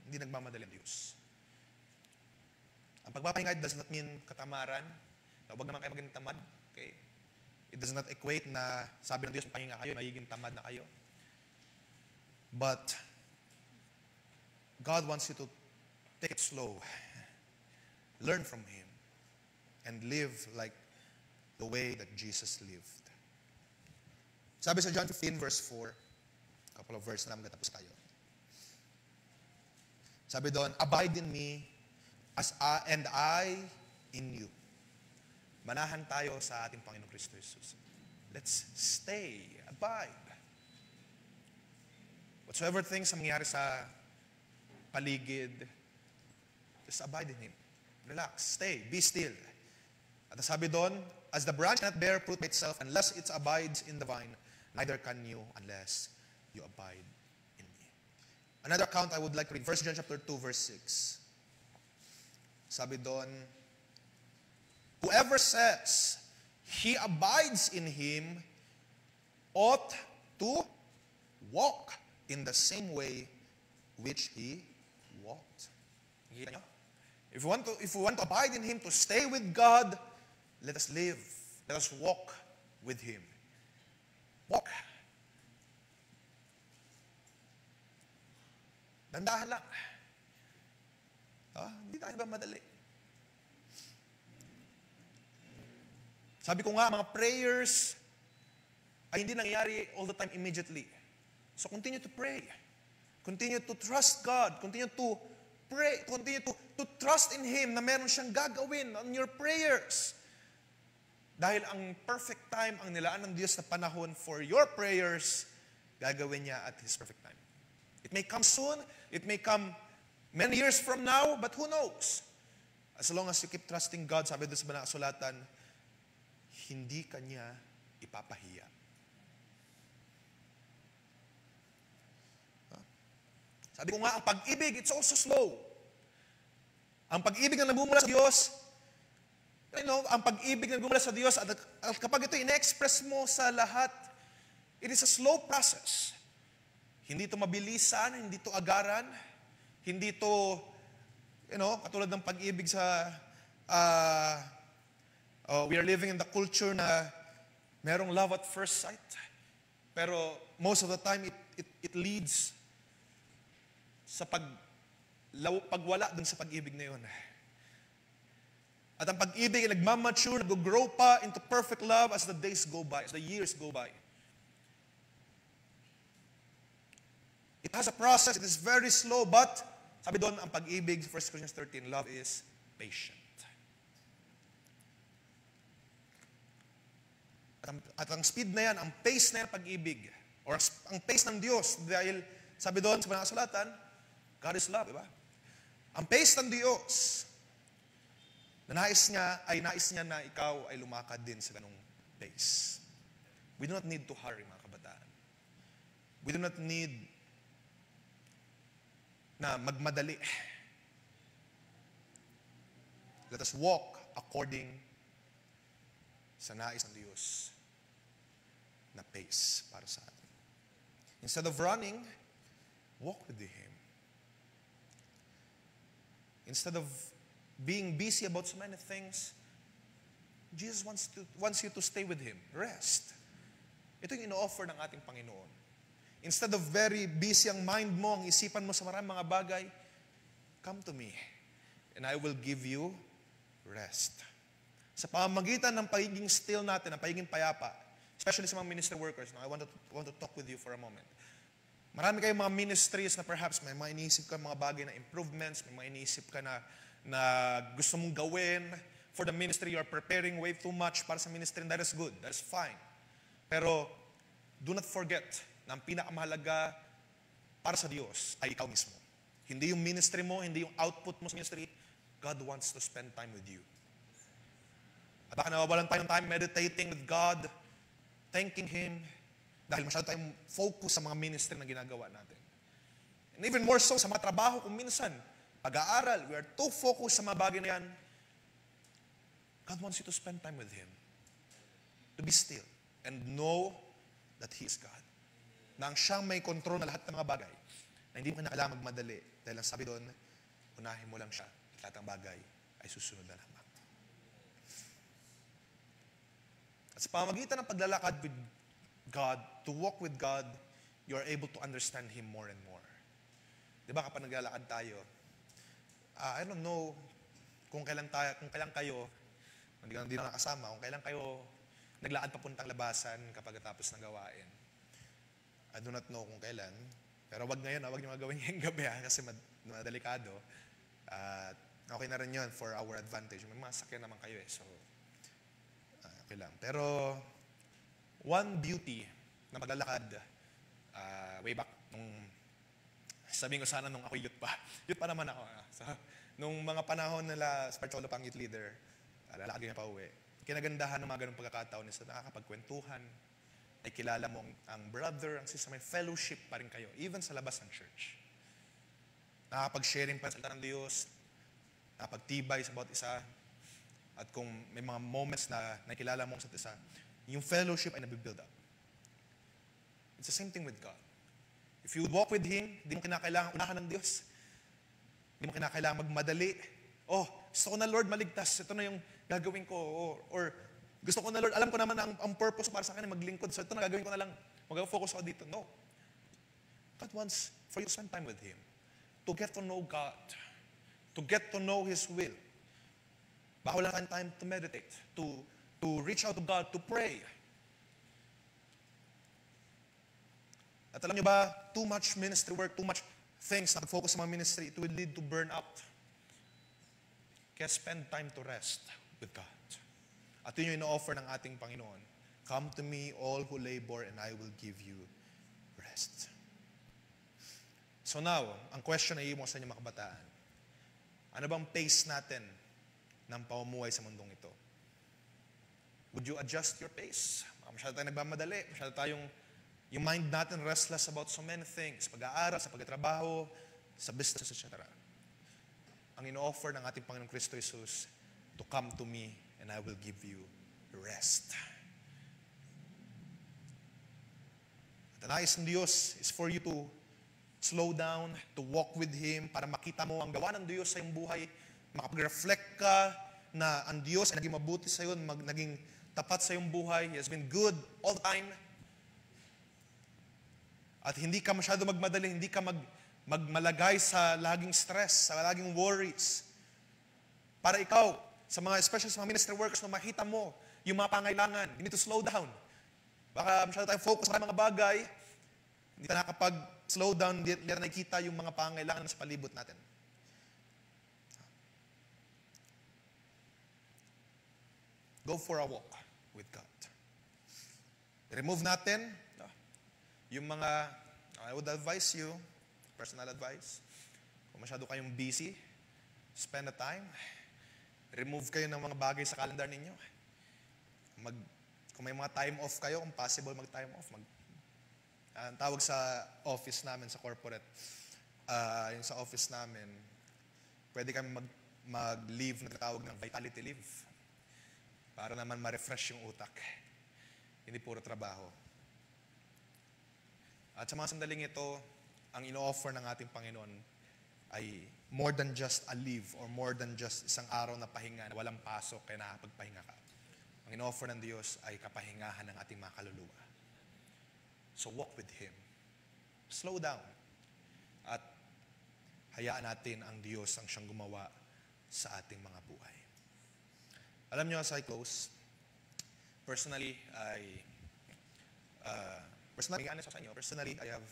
hindi nagmamadali ang Diyos. Ang pagpapahinga does not mean katamaran. Na huwag naman kayo maging tamad. Okay? It does not equate na sabi ng Diyos, pahinga kayo, magiging tamad na kayo. But God wants you to take it slow. Learn from Him. And live like the way that Jesus lived. Sabi sa John 15 verse 4, couple of verses na naman tapos tayo. Sabi doon, abide in me and I in you. Manahan tayo sa ating Panginoong Kristo Jesus. Let's stay, abide. Whatsoever things ang mangyari sa paligid, just abide in Him. Relax, stay, be still. At sabi doon, as the branch cannot bear fruit by itself unless it abides in the vine, neither can you unless you abide in me. Another account I would like to read, 1 John chapter 2, verse 6. Sabi doon, whoever says he abides in Him ought to walk in the same way which He walked. Nakikita nyo? If we want to abide in Him, to stay with God, let us live. Let us walk with Him. Walk. Dandahan lang. Hindi tayo ba madali? Sabi ko nga, mga prayers ay hindi nangyayari all the time immediately. So continue to pray. Continue to trust God. Continue to pray. Continue to trust in Him na meron siyang gagawin on your prayers. Dahil ang perfect time, ang nilaan ng Diyos na panahon for your prayers, gagawin niya at His perfect time. It may come soon, it may come many years from now, but who knows? As long as you keep trusting God, sabi doon sa Banal na Kasulatan, hindi ka niya ipapahiya. Sabi ko nga, ang pag-ibig, it's also slow. Ang pag-ibig na nagmumula sa Diyos, ang pag-ibig na nagmumula sa Diyos, at kapag ito ina-express mo sa lahat, it is a slow process. Hindi ito mabilisan, hindi ito agaran, hindi ito, katulad ng pag-ibig sa, we are living in the culture na merong love at first sight. Pero most of the time, it leads sa pagwala dun sa pag-ibig na yun. At ang pag-ibig ay nagmamature, nag-grow pa into perfect love as the days go by, as the years go by. It has a process, it is very slow, but sabi doon, ang pag-ibig, 1 Corinthians 13, love is patient. At ang speed na yan, ang pace na yan, pag-ibig, or ang pace ng Diyos, dahil sabi doon sa Banal na Kasulatan, God is love, diba? Ang pace ng Diyos, nais niya na ikaw ay lumakad din sa ganung pace. We do not need to hurry, mga kabataan. We do not need na magmadali. Let us walk according sa nais ng Diyos na pace para sa atin. Instead of running, walk with Him. Instead of being busy about so many things, Jesus wants you to stay with Him. Rest. Ito yung ino-offer ng ating Panginoon. Instead of very busy ang mind mo, ang isipan mo sa maraming mga bagay, come to me, and I will give you rest. Sa pamamagitan ng pagiging still natin, ng pagiging payapa, especially sa mga ministry workers, I want to talk with you for a moment. Marami kayong mga ministries na perhaps may mga iniisip ka mga bagay na improvements, may mga iniisip ka na gusto mong gawin for the ministry. You are preparing way too much para sa ministry, and that is good. That is fine. Pero do not forget na ang pinakamahalaga para sa Diyos ay ikaw mismo. Hindi yung ministry mo, hindi yung output mo sa ministry. God wants to spend time with you. At baka nawawalan tayo ng time meditating with God, thanking Him, dahil masyado tayong focus sa mga ministry na ginagawa natin. And even more so sa mga trabaho, kung minsan, pag-aaral, we are too focused sa mga bagay na yan. God wants you to spend time with Him. To be still and know that He is God. Na ang siyang may control na lahat ng mga bagay. Na hindi mo na kailangan magmadali. Dahil ang sabi doon, unahin mo lang siya. At lahat ng bagay ay susunod na lamang. At sa pamamagitan ng paglalakad with God, to walk with God, you are able to understand Him more and more. Di ba kapag naglalakad tayo, I don't know kung kailan kayo, hindi na nakasama, kung kailan kayo naglakad papuntang labasan kapag tapos ng gawain. I do not know kung kailan, pero wag ngayon, wag niyo magawin ngayong gabi kasi madalikado. Okay na rin yun for our advantage. May mga sakyan naman kayo so okay lang. Pero one beauty na maglalakad way back sabihin ko sana nung ako youth pa naman ako. Nung mga panahon nila sa Parcholo pang youth leader, lalakad niya pa uwi. Kinagandahan ng mga ganung pagkakataon is nakakapagkwentuhan, ay kilala mo ang brother, ang sister, may fellowship pa rin kayo, even sa labas ng church. Nakakapag-sharing pa sa salita ng Diyos, nakakapagtibay sa bawat isa, at kung may mga moments na nakilala mo sa isa, yung fellowship ay nabibuild up. It's the same thing with God. If you walk with Him, hindi mo kinakailangan unahan ng Diyos. Hindi mo kinakailangan magmadali. Gusto ko na Lord maligtas. Ito na yung gagawin ko. Or gusto ko na Lord, alam ko naman ang purpose para sa akin ay maglingkod. So ito na gagawin ko na lang. Mag-focus ako dito. No. God wants for you to spend time with Him. To get to know God. To get to know His will. Baka wala kang time to meditate. To reach out to God, to pray. At alam niyo ba, too much ministry work, too much things na pag-focus sa mga ministry, it will lead to burnout. Kaya spend time to rest with God. At yun yung ino-offer ng ating Panginoon. Come to me, all who labor, and I will give you rest. So now, ang question na iimo sa inyo mga kabataan, ano bang pace natin ng pamumuhay sa mundong ito? Would you adjust your pace? Masyado tayong nagmamadali, masyado tayong, yung mind natin restless about so many things, pag-aaral, sa pagtatrabaho, sa business, etc. Ang ino-offer ng ating Panginoong Kristo Jesus, to come to me and I will give you rest. At ang nais ng Diyos is for you to slow down, to walk with Him, para makita mo ang gawa ng Diyos sa iyong buhay, makapag-reflect ka na ang Diyos ay naging mabuti sa iyo, naging tapat sa iyong buhay. He has been good all the time. At hindi ka masyado magmadali, hindi ka magmalagay sa laging stress, sa laging worries. Para ikaw, especially sa mga ministry workers, na makita mo yung mga pangailangan, you need to slow down. Baka masyado tayong focus sa mga bagay, hindi tayo nakapag-slow down, hindi tayo nakikita yung mga pangailangan sa palibot natin. Go for a walk with God. Remove natin yung mga, I would advise you, personal advice, kung masyado kayong busy, spend the time, remove kayo ng mga bagay sa calendar ninyo. Kung may mga time off kayo, kung possible mag-time off, ang tawag sa office namin, sa corporate, yung sa office namin, pwede kami mag-leave na tawag ng vitality leave. Para naman ma-refresh yung utak. Hindi puro trabaho. At sa mga sandaling ito, ang ino-offer ng ating Panginoon ay more than just a leave or more than just isang araw na pahinga na walang pasok kaya nakapagpahinga ka. Ang ino-offer ng Diyos ay kapahingahan ng ating mga kaluluwa. So walk with Him. Slow down. At hayaan natin ang Diyos ang siyang gumawa sa ating mga buhay. Alam nyo, as I close, personally, I have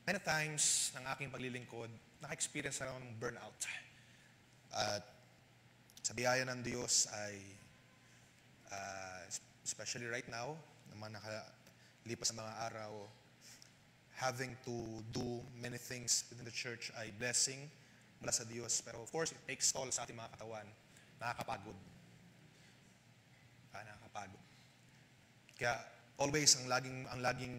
many times ng aking paglilingkod, naka-experience ako ng burnout. At sa biyaya ng Diyos ay, especially right now, naman nakalipas sa mga araw, having to do many things within the church ay blessing mula sa Diyos. Pero of course, it takes toll sa ating mga katawan. Nakakapagod. Nakakapagod. Kaya always ang laging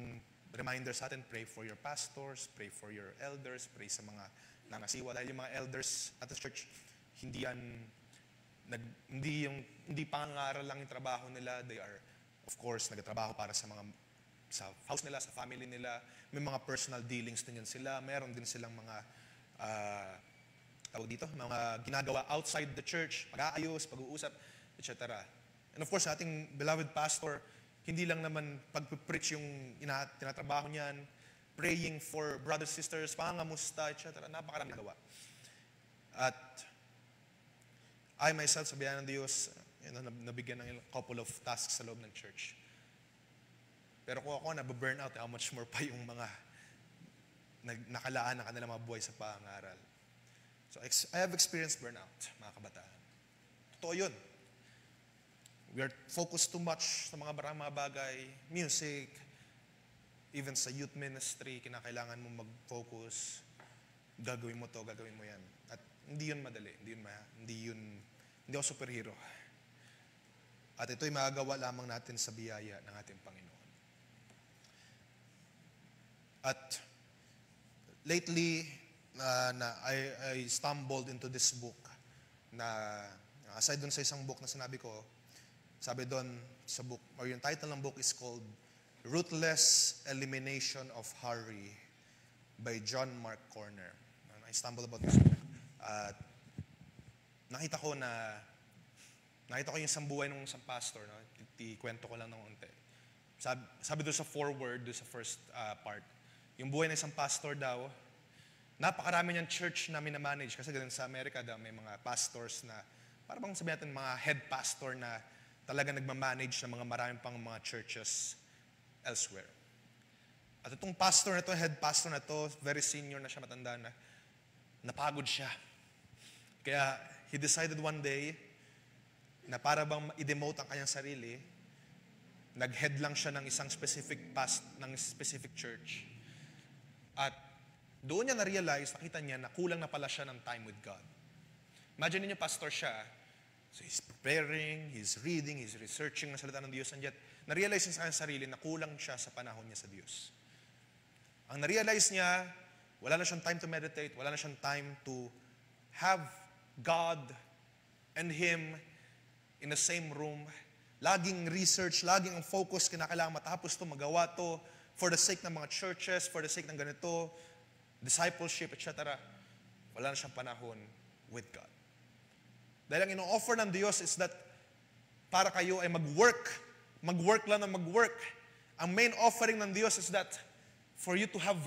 reminder sa atin, pray for your pastors, pray for your elders, pray sa mga nangasiwa. Dahil yung mga elders at the church, hindi pangangaral lang yung trabaho nila. They are, of course, nagtatrabaho para sa house nila, sa family nila. May mga personal dealings din yan sila. Meron din silang mga mga ginagawa outside the church, pag-aayos, pag-uusap, etc. And of course, ating beloved pastor, hindi lang naman pag-preach yung tinatrabaho niyan, praying for brothers, sisters, pangangamusta, etc. Napakaraming gawa. At I myself, sa biyaya ng Diyos, nabigyan ng couple of tasks sa loob ng church. Pero kung ako nababurn out, how much more pa yung mga nakalaan ng kanilang mga buhay sa pangaral. So I have experienced burnout, mga kabataan. Totoo yun. We are focused too much sa mga bagay, music, even sa youth ministry, kinakailangan mo mag-focus, gagawin mo to, gagawin mo yan. At hindi yun madali, hindi ako superhero. At ito'y magagawa lamang natin sa biyaya ng ating Panginoon. At lately, I stumbled into this book na, aside dun sa isang book na sinabi ko, sabi doon sa book, or yung title ng book is called Ruthless Elimination of Hurry by John Mark Corner. I stumbled about this book. At nakita ko yung isang buhay ng isang pastor. No? Ikwento ko lang ng unti. Sabi doon sa foreword, doon sa first part, yung buhay ng isang pastor daw, napakarami niyang church na minamanage. Kasi ganun sa Amerika daw, may mga pastors na, parang sabihin natin mga head pastor na talaga nagmamanage ng mga maraming pang mga churches elsewhere. At itong pastor na to, head pastor na to, very senior na siya, matanda na, napagod siya. Kaya he decided one day na para bang i-demote ang kanyang sarili, nag-head lang siya ng isang ng specific church. At doon niya na-realize, nakita niya na kulang na pala siya ng time with God. Imagine niyo, pastor siya, so he's preparing, he's reading, he's researching ng salita ng Diyos, and yet, na-realize niya sa kanyang sarili na kulang siya sa panahon niya sa Diyos. Ang na-realize niya, wala na siyang time to meditate, wala na siyang time to have God and Him in the same room. Laging research, laging ang focus, kinakailangan matapos to, magawa to, for the sake ng mga churches, for the sake ng ganito, discipleship, etc. Wala na siyang panahon with God. Dahil ang ino-offer ng Diyos is that para kayo ay mag-work lang na mag-work. Ang main offering ng Diyos is that for you to have